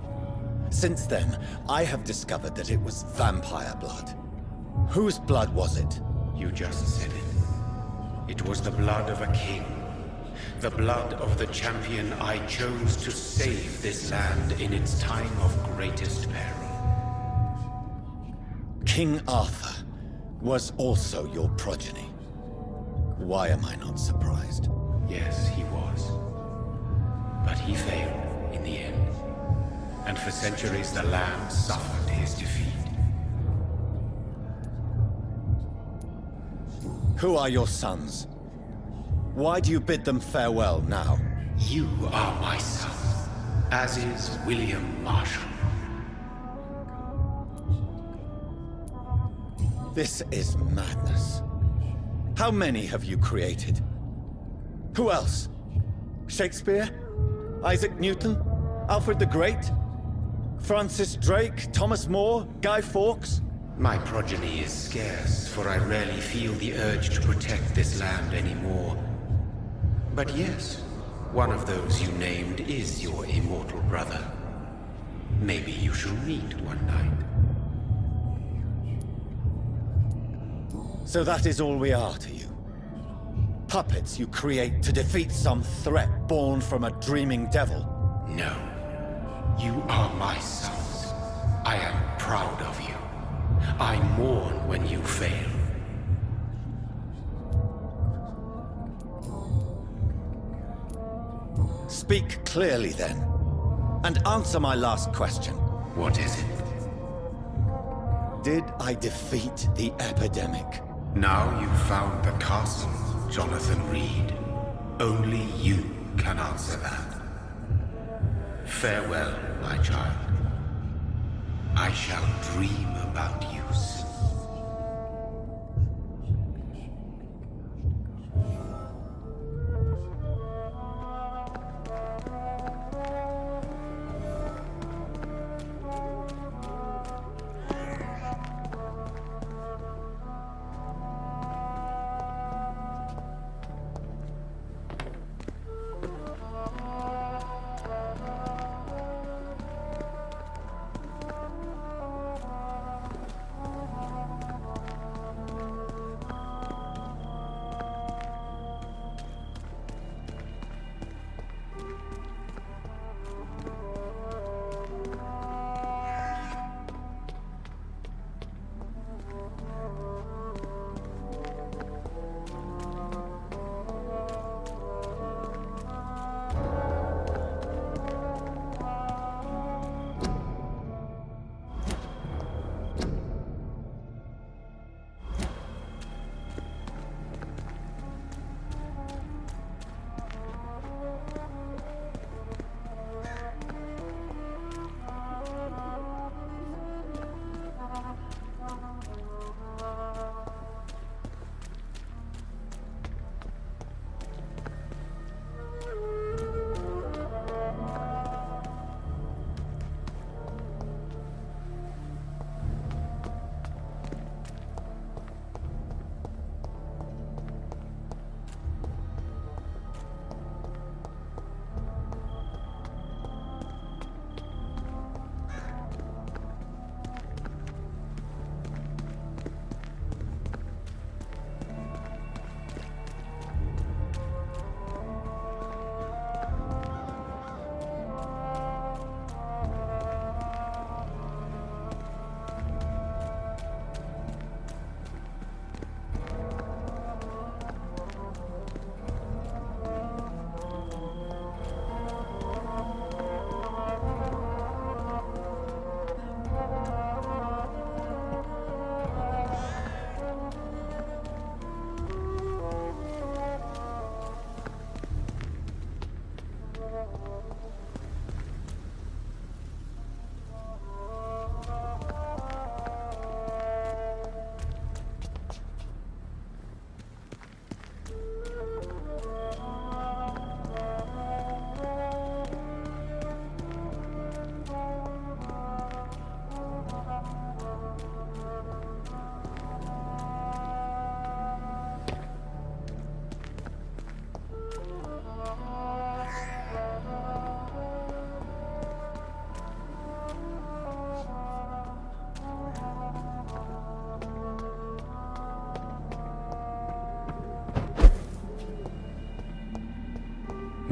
G: Since then, I have discovered that it was vampire blood. Whose blood was it?
K: You just said it. It was the blood of a king. The blood of the champion I chose to save this land in its time of greatest peril.
G: King Arthur was also your progeny. Why am I not surprised?
K: Yes, he was. But he failed in the end. And for centuries the land suffered his defeat.
G: Who are your sons? Why do you bid them farewell now?
K: You are my son, as is William Marshall.
G: This is madness. How many have you created? Who else? Shakespeare? Isaac Newton? Alfred the Great? Francis Drake? Thomas More? Guy Fawkes?
K: My progeny is scarce, for I rarely feel the urge to protect this land anymore. But yes, one of those you named is your immortal brother. Maybe you shall meet one night.
G: So that is all we are to you? Puppets you create to defeat some threat born from a dreaming devil?
K: No. You are my sons. I am proud of you. I mourn when you fail.
G: Speak clearly then, and answer my last question.
K: What is it?
G: Did I defeat the epidemic?
K: Now you've found the castle, Jonathan Reed. Only you can answer that. Farewell, my child. I shall dream about you soon.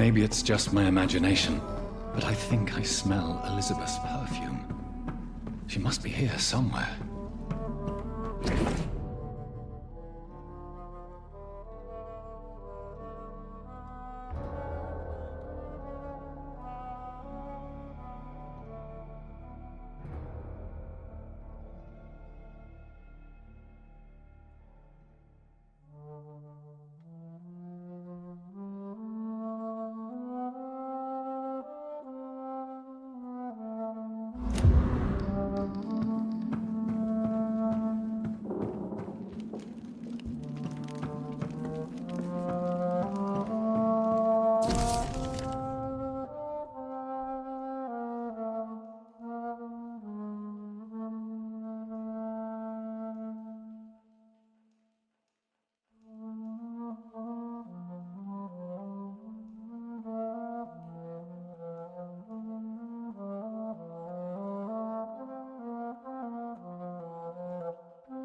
E: Maybe it's just my imagination, but I think I smell Elizabeth's perfume. She must be here somewhere.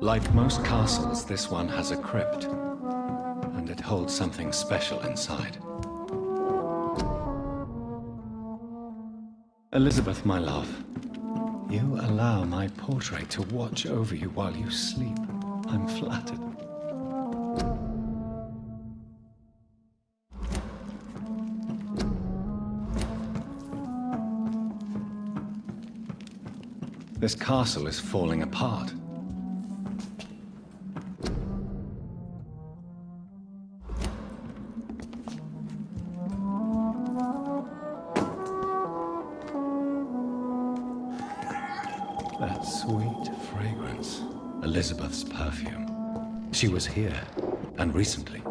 E: Like most castles, this one has a crypt, and it holds something special inside. Elizabeth, my love, you allow my portrait to watch over you while you sleep. I'm flattered. This castle is falling apart. That sweet fragrance. Elizabeth's perfume. She was here, and recently.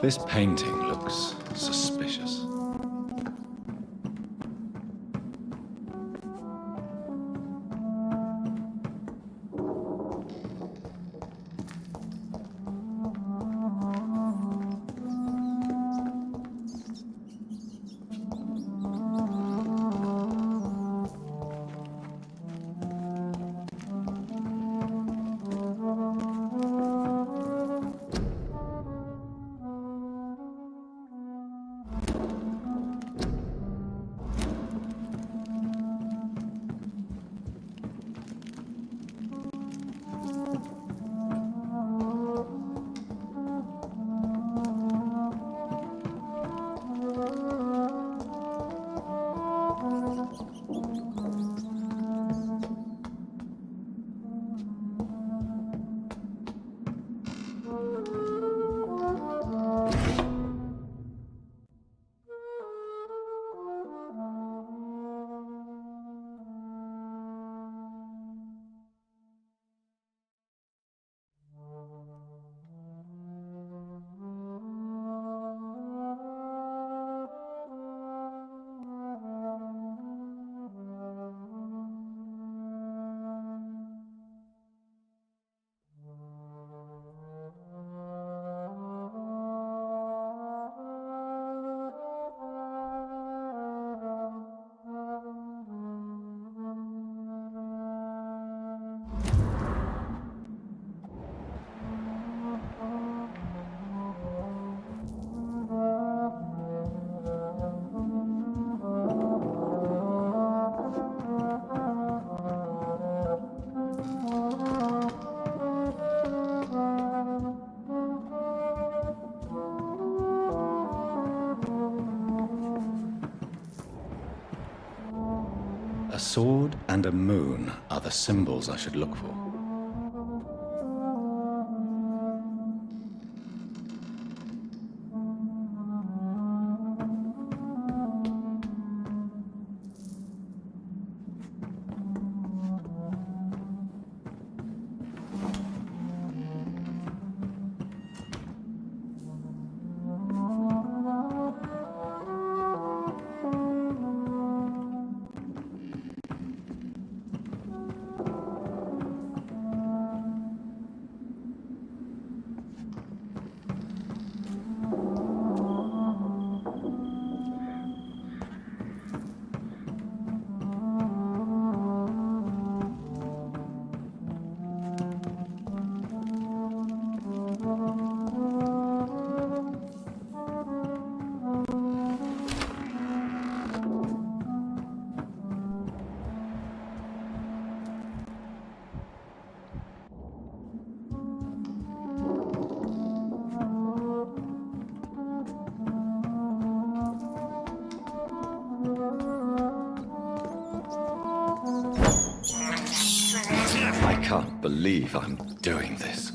E: This painting looks suspicious. sword and a moon are the symbols I should look for. I can't believe I'm doing this.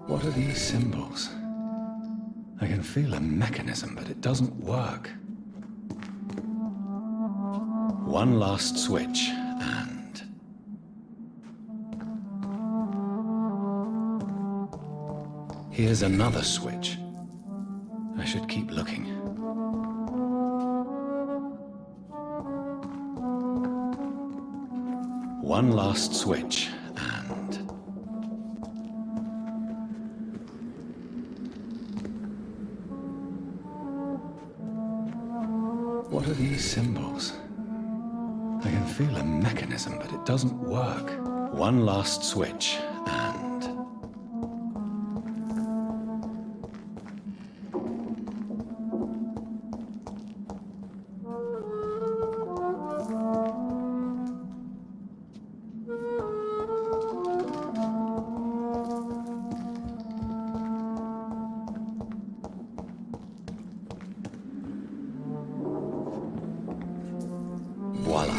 E: What are these symbols? I can feel a mechanism, but it doesn't work. One last switch, and... here's another switch. I should keep looking. One last switch, and... what are these symbols? I can feel a mechanism, but it doesn't work. One last switch, and... voila.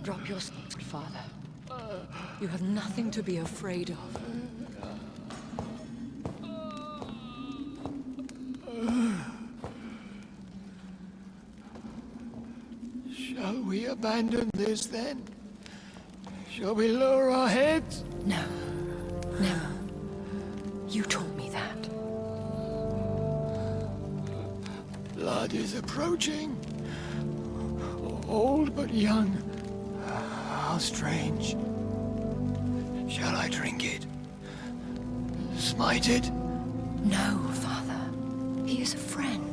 A: Drop your sword, Father. You have nothing to be afraid of.
C: Shall we abandon this then? Shall we lower our heads?
A: No. Never. You taught me that.
C: Blood is approaching. Old but young. How strange. Shall I drink it? Smite it?
A: No, Father. He is a friend.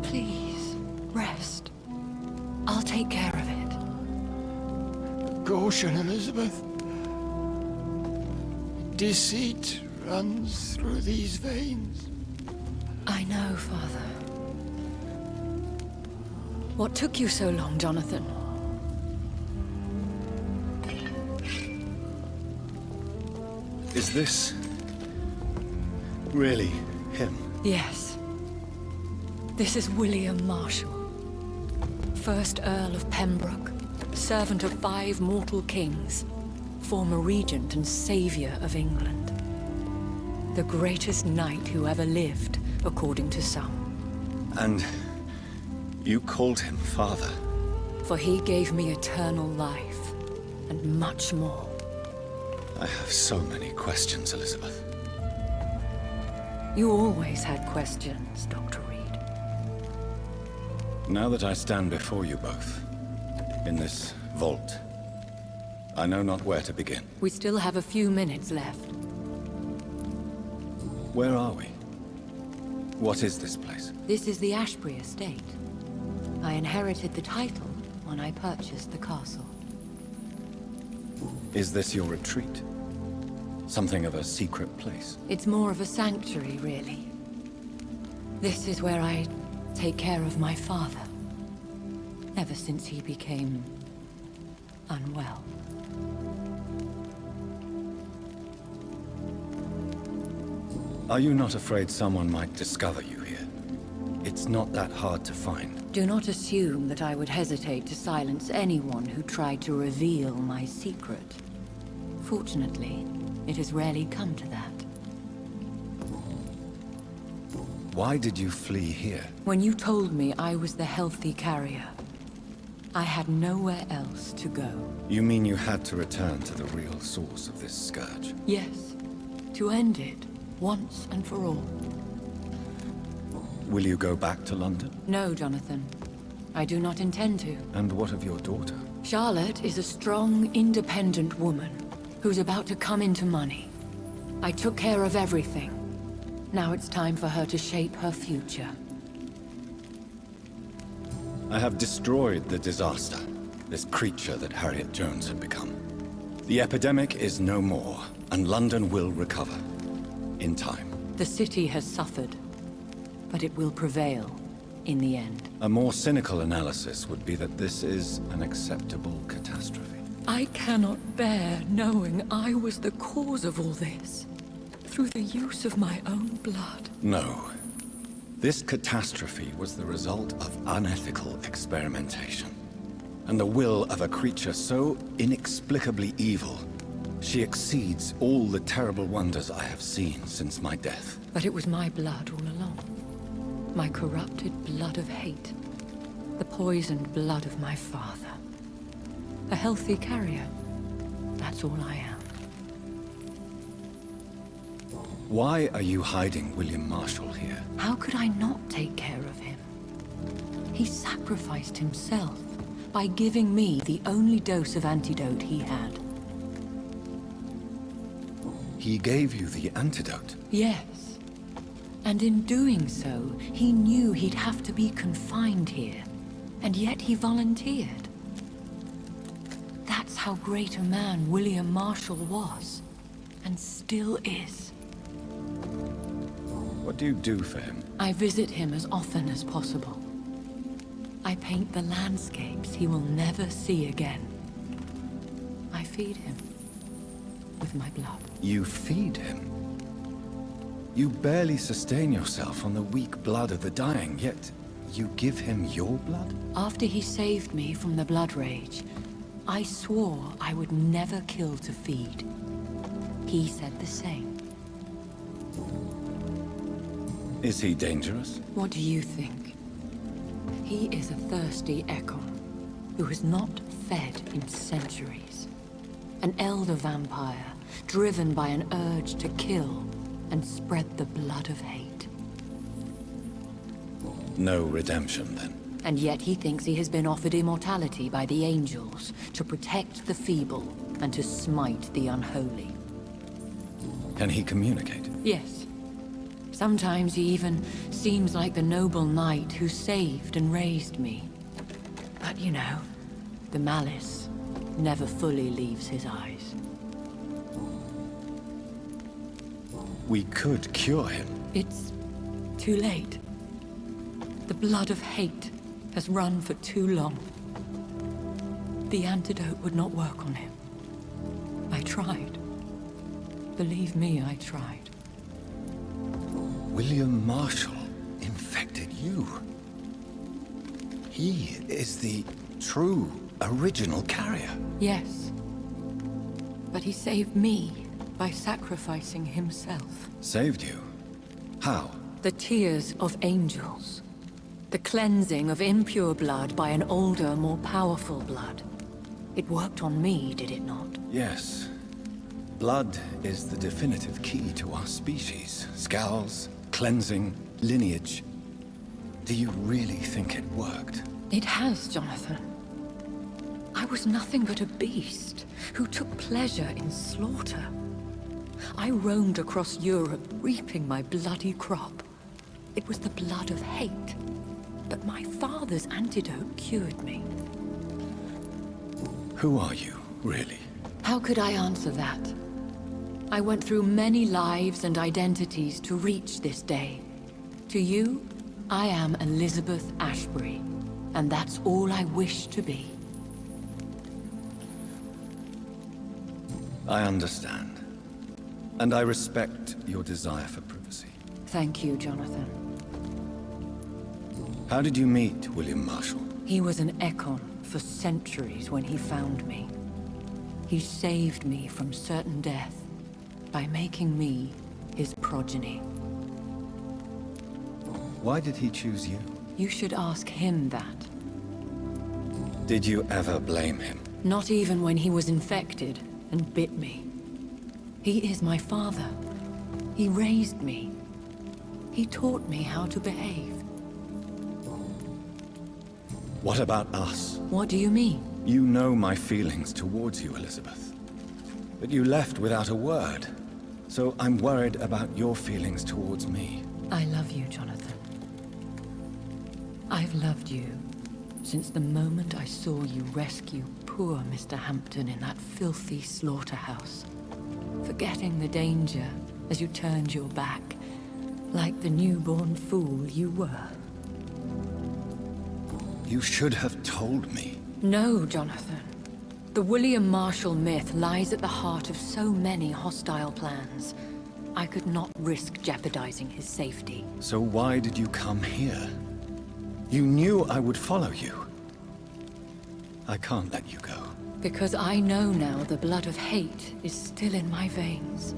A: Please, rest. I'll take care of it.
C: Caution, Elizabeth. Deceit runs through these veins.
A: I know, Father. What took you so long, Jonathan?
G: Is this really him?
A: Yes. This is William Marshall, 1st Earl of Pembroke, servant of 5 mortal kings, former regent and savior of England. The greatest knight who ever lived, according to some.
G: And you called him father?
A: For he gave me eternal life, and much more.
G: I have so many questions, Elizabeth.
A: You always had questions, Dr. Reed.
G: Now that I stand before you both, in this vault, I know not where to begin.
A: We still have a few minutes left.
G: Where are we? What is this place?
A: This is the Ashbury estate. I inherited the title when I purchased the castle.
G: Is this your retreat? Something of a secret place?
A: It's more of a sanctuary, really. This is where I take care of my father. Ever since he became unwell.
G: Are you not afraid someone might discover you here? It's not that hard to find.
A: Do not assume that I would hesitate to silence anyone who tried to reveal my secret. Fortunately, it has rarely come to that.
G: Why did you flee here?
A: When you told me I was the healthy carrier, I had nowhere else to go.
G: You mean you had to return to the real source of this scourge?
A: Yes, to end it, once and for all.
G: Will you go back to London?
A: No, Jonathan. I do not intend to.
G: And what of your daughter?
A: Charlotte is a strong, independent woman who's about to come into money. I took care of everything. Now it's time for her to shape her future.
G: I have destroyed the disaster, this creature that Harriet Jones had become. The epidemic is no more, and London will recover. In time.
A: The city has suffered, but it will prevail in the end.
G: A more cynical analysis would be that this is an acceptable catastrophe.
A: I cannot bear knowing I was the cause of all this, through the use of my own blood.
G: No. This catastrophe was the result of unethical experimentation, and the will of a creature so inexplicably evil. She exceeds all the terrible wonders I have seen since my death.
A: But it was my blood all along. My corrupted blood of hate. The poisoned blood of my father. A healthy carrier. That's all I am.
G: Why are you hiding William Marshall here?
A: How could I not take care of him? He sacrificed himself by giving me the only dose of antidote he had.
G: He gave you the antidote?
A: Yes. And in doing so, he knew he'd have to be confined here. And yet he volunteered. That's how great a man William Marshall was. And still is.
G: What do you do for him?
A: I visit him as often as possible. I paint the landscapes he will never see again. I feed him with my blood.
G: You feed him? You barely sustain yourself on the weak blood of the dying, yet You give him your blood?
A: After he saved me from the blood rage, I swore I would never kill to feed. He said the same.
G: Is he dangerous?
A: What do you think? He is a thirsty Ekon who has not fed in centuries. An elder vampire, driven by an urge to kill and spread the blood of hate.
G: No redemption, then?
A: And yet he thinks he has been offered immortality by the angels to protect the feeble and to smite the unholy.
G: Can he communicate?
A: Yes. Sometimes he even seems like the noble knight who saved and raised me. But you know, the malice never fully leaves his eyes.
G: We could cure him.
A: It's too late. The blood of hate has run for too long. The antidote would not work on him. I tried. Believe me, I tried.
G: William Marshall infected you. He is the true, original carrier.
A: Yes. But he saved me by sacrificing himself.
G: Saved you? How?
A: The tears of angels. The cleansing of impure blood by an older, more powerful blood. It worked on me, did it not?
G: Yes. Blood is the definitive key to our species. Scowls, cleansing, lineage. Do you really think it worked?
A: It has, Jonathan. I was nothing but a beast who took pleasure in slaughter. I roamed across Europe, reaping my bloody crop. It was the blood of hate. But my father's antidote cured me.
G: Who are you, really?
A: How could I answer that? I went through many lives and identities to reach this day. To you, I am Elizabeth Ashbury, and that's all I wish to be.
G: I understand. And I respect your desire for privacy.
A: Thank you, Jonathan.
G: How did you meet William Marshall?
A: He was an Ekon for centuries when he found me. He saved me from certain death by making me his progeny.
G: Why did he choose you?
A: You should ask him that.
G: Did you ever blame him?
A: Not even when he was infected and bit me. He is my father. He raised me. He taught me how to behave.
G: What about us?
A: What do you mean?
G: You know my feelings towards you, Elizabeth. But you left without a word. So I'm worried about your feelings towards me.
A: I love you, Jonathan. I've loved you since the moment I saw you rescue poor Mr. Hampton in that filthy slaughterhouse. Forgetting the danger as you turned your back, like the newborn fool you were.
G: You should have told me.
A: No, Jonathan. The William Marshall myth lies at the heart of so many hostile plans. I could not risk jeopardizing his safety.
G: So why did you come here? You knew I would follow you. I can't let you go.
A: Because I know now the blood of hate is still in my veins.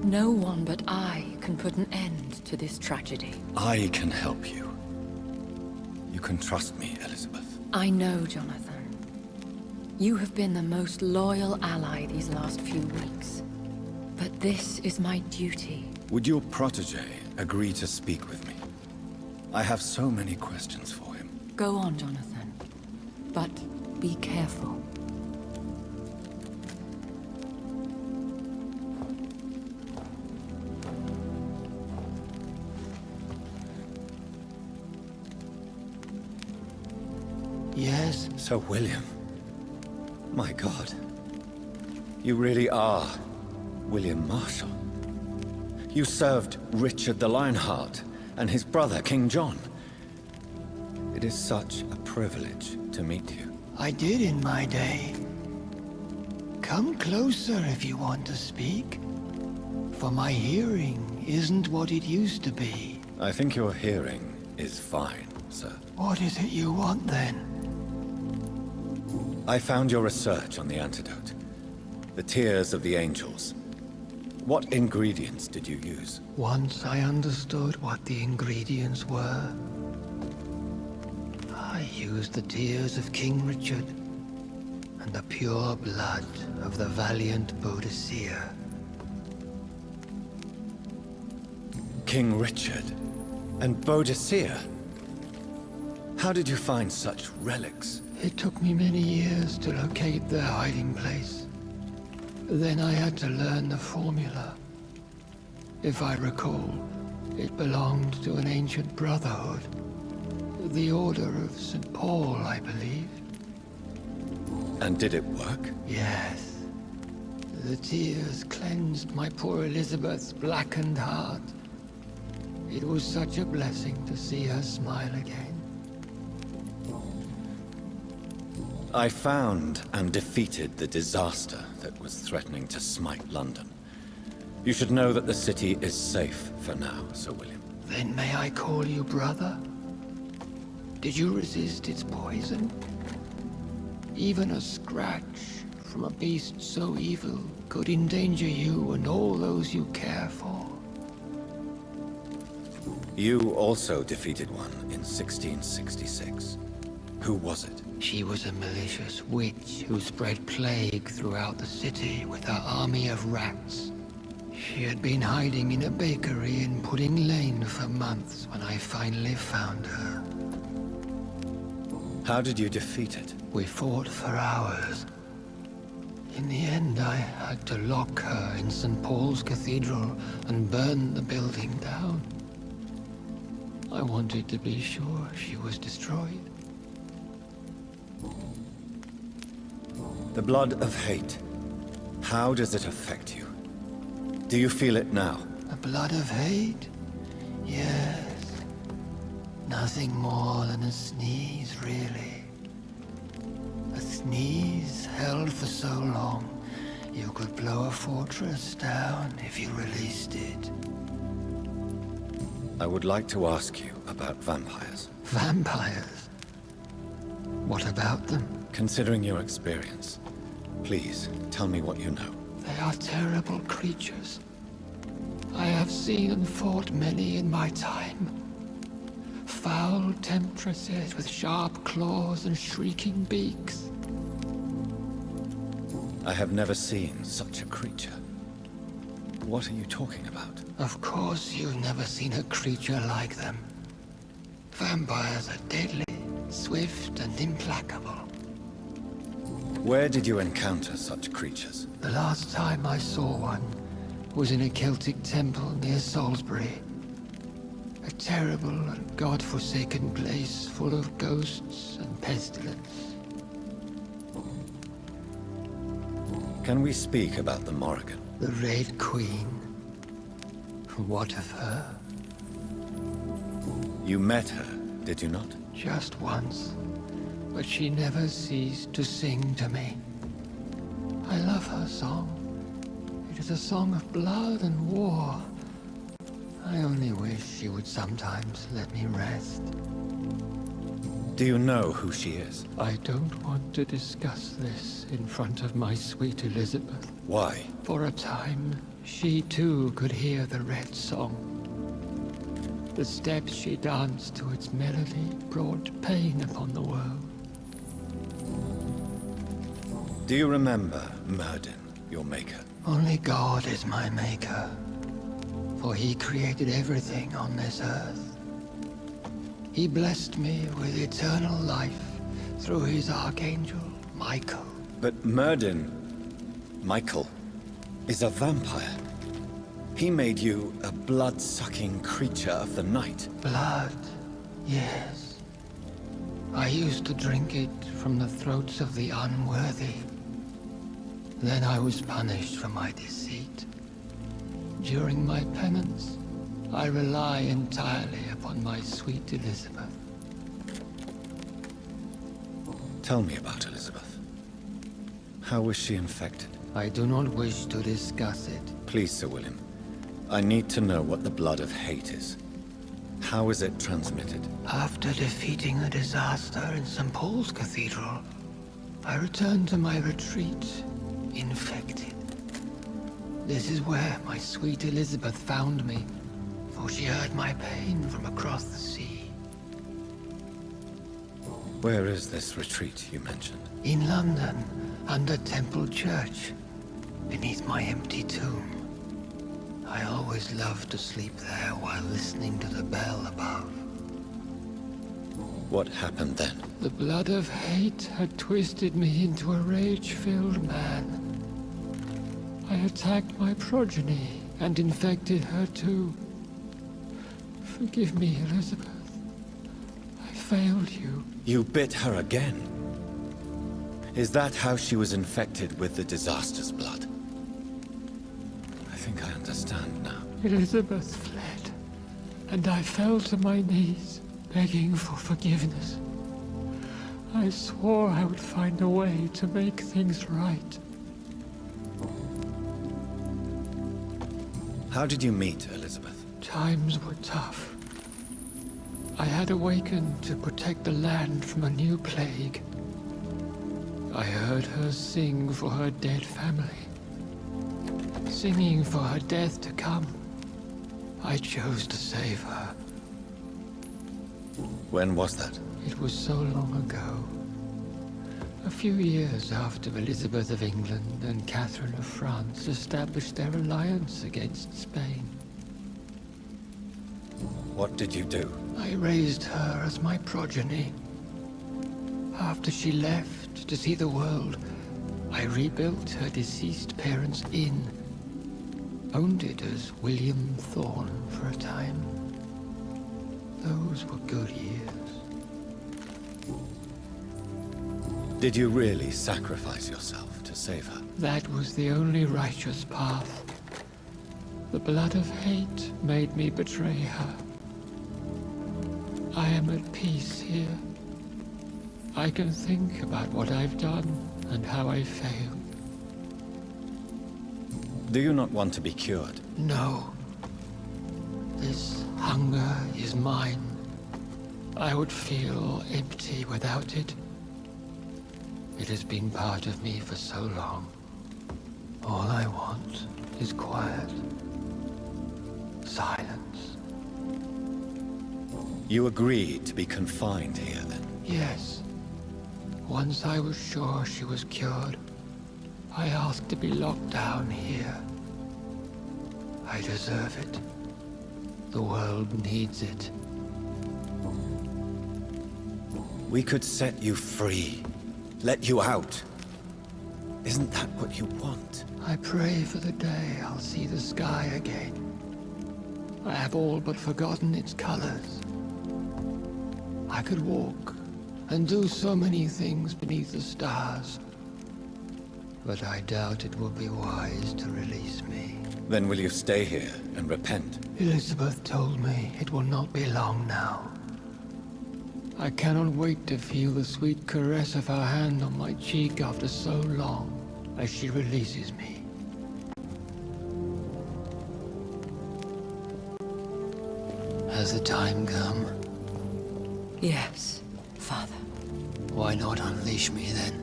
A: No one but I can put an end to this tragedy.
G: I can help you. You can trust me, Elizabeth.
A: I know, Jonathan. You have been the most loyal ally these last few weeks. But this is my duty.
G: Would your protege agree to speak with me? I have so many questions for him.
A: Go on, Jonathan. But be careful.
C: Yes?
G: Sir William. My God. You really are William Marshall. You served Richard the Lionheart and his brother, King John. It is such a privilege to meet you.
C: I did in my day. Come closer if you want to speak. For my hearing isn't what it used to be.
G: I think your hearing is fine. sir.
C: What is it you want, then?
G: I found your research on the antidote. The tears of the angels. What ingredients did you use?
C: Once I understood what the ingredients were, I used the tears of King Richard and the pure blood of the valiant Boadicea.
G: King Richard and Boadicea? How did you find such relics?
C: It took me many years to locate their hiding place. Then I had to learn the formula. If I recall, it belonged to an ancient brotherhood. The Order of St. Paul, I believe.
G: And did it work?
C: Yes. The tears cleansed my poor Elizabeth's blackened heart. It was such a blessing to see her smile again.
G: I found and defeated the disaster that was threatening to smite London. You should know that the city is safe for now, Sir William.
C: Then may I call you brother? Did you resist its poison? Even a scratch from a beast so evil could endanger you and all those you care for.
G: You also defeated one in 1666. Who was it?
C: She was a malicious witch who spread plague throughout the city with her army of rats. She had been hiding in a bakery in Pudding Lane for months when I finally found her.
G: How did you defeat it?
C: We fought for hours. In the end, I had to lock her in St. Paul's Cathedral and burn the building down. I wanted to be sure she was destroyed.
G: The blood of hate. How does it affect you? Do you feel it now?
C: The blood of hate? Yes. Nothing more than a sneeze, really. A sneeze held for so long, you could blow a fortress down if you released it.
G: I would like to ask you about vampires.
C: Vampires? What about them?
G: Considering your experience, please tell me what you know.
C: They are terrible creatures. I have seen and fought many in my time. Foul temptresses with sharp claws and shrieking beaks.
G: I have never seen such a creature. What are you talking about?
C: Of course you've never seen a creature like them. Vampires are deadly, swift and implacable.
G: Where did you encounter such creatures?
C: The last time I saw one was in a Celtic temple near Salisbury. A terrible and god-forsaken place full of ghosts and pestilence.
G: Can we speak about the Morrigan?
C: The Red Queen. What of her?
G: You met her, did you not?
C: Just once. But she never ceased to sing to me. I love her song. It is a song of blood and war. I only wish she would sometimes let me rest.
G: Do you know who she is?
C: I don't want to discuss this in front of my sweet Elizabeth.
G: Why?
C: For a time, she too could hear the Red Song. The steps she danced to its melody brought pain upon the world.
G: Do you remember Myrddin, your maker?
C: Only God is my maker, for he created everything on this earth. He blessed me with eternal life through his archangel, Michael.
G: But Myrddin, Michael, is a vampire. He made you a blood-sucking creature of the night.
C: Blood, yes. I used to drink it from the throats of the unworthy. Then I was punished for my deceit. During my penance, I rely entirely upon my sweet Elizabeth.
G: Tell me about Elizabeth. How was she infected?
C: I do not wish to discuss it.
G: Please, Sir William. I need to know what the blood of hate is. How is it transmitted?
C: After After defeating the disaster in St. Paul's Cathedral, I returned to my retreat, infected. This is where my sweet Elizabeth found me, for she heard my pain from across the sea.
G: Where is this retreat you mentioned?
C: In London, under Temple Church, beneath my empty tomb. I always loved to sleep there while listening to the bell above.
G: What happened then?
C: The blood of hate had twisted me into a rage-filled man. I attacked my progeny and infected her too. Forgive me, Elizabeth. I failed you.
G: You bit her again? Is that how she was infected with the disaster's blood? I think I understand now.
C: Elizabeth fled, and I fell to my knees, begging for forgiveness. I swore I would find a way to make things right.
G: How did you meet Elizabeth?
C: Times were tough. I had awakened to protect the land from a new plague. I heard her sing for her dead family. Singing for her death to come. I chose to save her.
G: When was that?
C: It was so long ago. A few years after Elizabeth of England and Catherine of France established their alliance against Spain.
G: What did you do?
C: I raised her as my progeny. After she left to see the world, I rebuilt her deceased parents' inn. Owned it as William Thorne for a time. Those were good years.
G: Did you really sacrifice yourself to save her?
C: That was the only righteous path. The blood of hate made me betray her. I am at peace here. I can think about what I've done and how I failed.
G: Do you not want to be cured?
C: No. This hunger is mine. I would feel empty without it. It has been part of me for so long. All I want is quiet. Silence.
G: You agreed to be confined here, then?
C: Yes. Once I was sure she was cured, I asked to be locked down here. I deserve it. The world needs it.
G: We could set you free. Let you out. Isn't that what you want?
C: I pray for the day I'll see the sky again. I have all but forgotten its colors. I could walk and do so many things beneath the stars. But I doubt it will be wise to release me.
G: Then will you stay here and repent?
C: Elizabeth told me it will not be long now. I cannot wait to feel the sweet caress of her hand on my cheek after so long, as she releases me. Has the time come?
L: Yes, Father.
C: Why not unleash me then?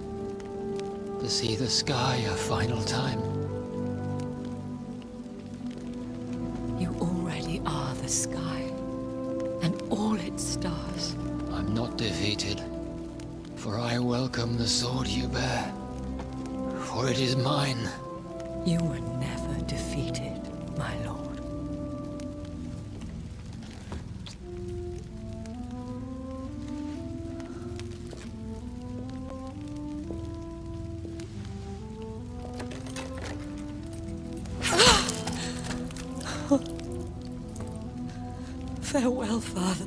C: To see the sky a final time?
L: You already are the sky, and all its stars.
C: I'm not defeated, for I welcome the sword you bear, for it is mine.
L: You were never defeated, my lord. Farewell, Father.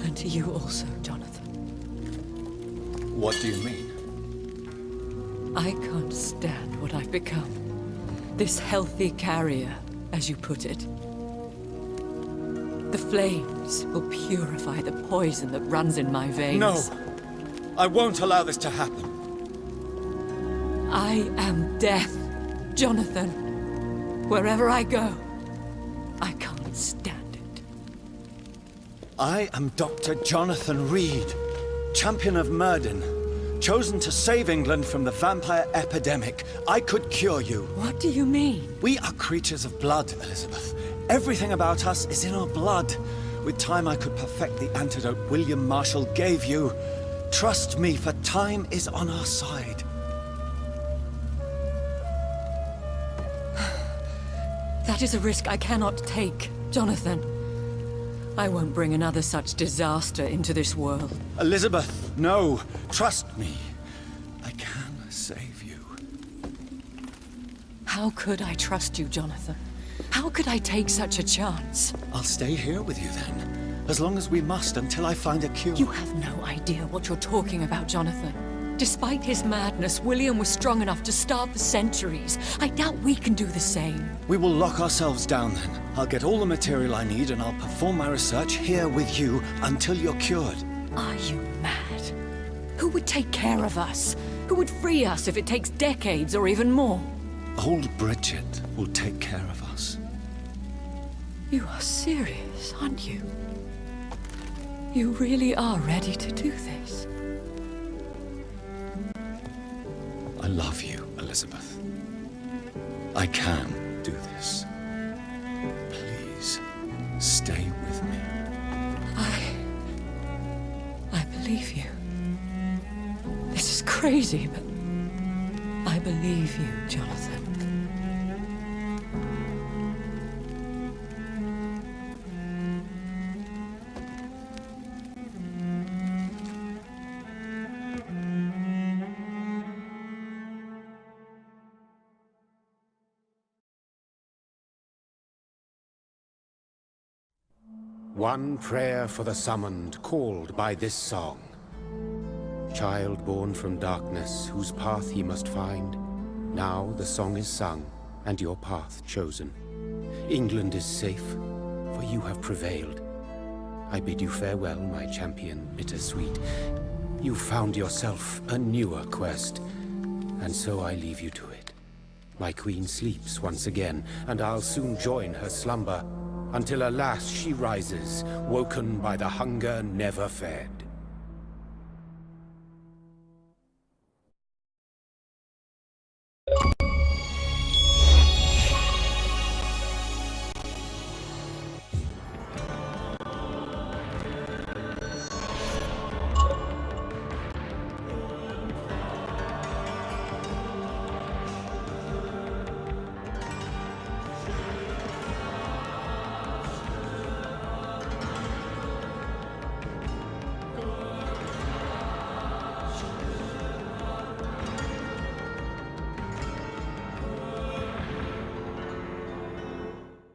L: And to you also, Jonathan.
G: What do you mean?
L: I can't stand what I've become. This healthy carrier, as you put it. The flames will purify the poison that runs in my veins.
G: No! I won't allow this to happen.
L: I am death, Jonathan. Wherever I go, I can't stand it.
G: I am Dr. Jonathan Reed, champion of Myrddin, chosen to save England from the vampire epidemic. I could cure you.
L: What do you mean?
G: We are creatures of blood, Elizabeth. Everything about us is in our blood. With time, I could perfect the antidote William Marshall gave you. Trust me, for time is on our side.
L: That is a risk I cannot take, Jonathan. I won't bring another such disaster into this world.
G: Elizabeth, no. Trust me. I can save you.
L: How could I trust you, Jonathan? How could I take such a chance?
G: I'll stay here with you then. As long as we must, until I find a cure.
L: You have no idea what you're talking about, Jonathan. Despite his madness, William was strong enough to starve for centuries. I doubt we can do the same.
G: We will lock ourselves down then. I'll get all the material I need and I'll perform my research here with you until you're cured.
L: Are you mad? Who would take care of us? Who would free us if it takes decades or even more?
G: Old Bridget will take care of us.
L: You are serious, aren't you? You really are ready to do this?
G: I love you, Elizabeth. I can do this. Please, stay with me.
L: I believe you. This is crazy, but I believe you, Jonathan.
K: One prayer for the summoned, called by this song. Child born from darkness, whose path ye must find. Now the song is sung, and your path chosen. England is safe, for you have prevailed. I bid you farewell, my champion bittersweet. You found yourself a newer quest, and so I leave you to it. My queen sleeps once again, and I'll soon join her slumber, until alas she rises, woken by the hunger never fed.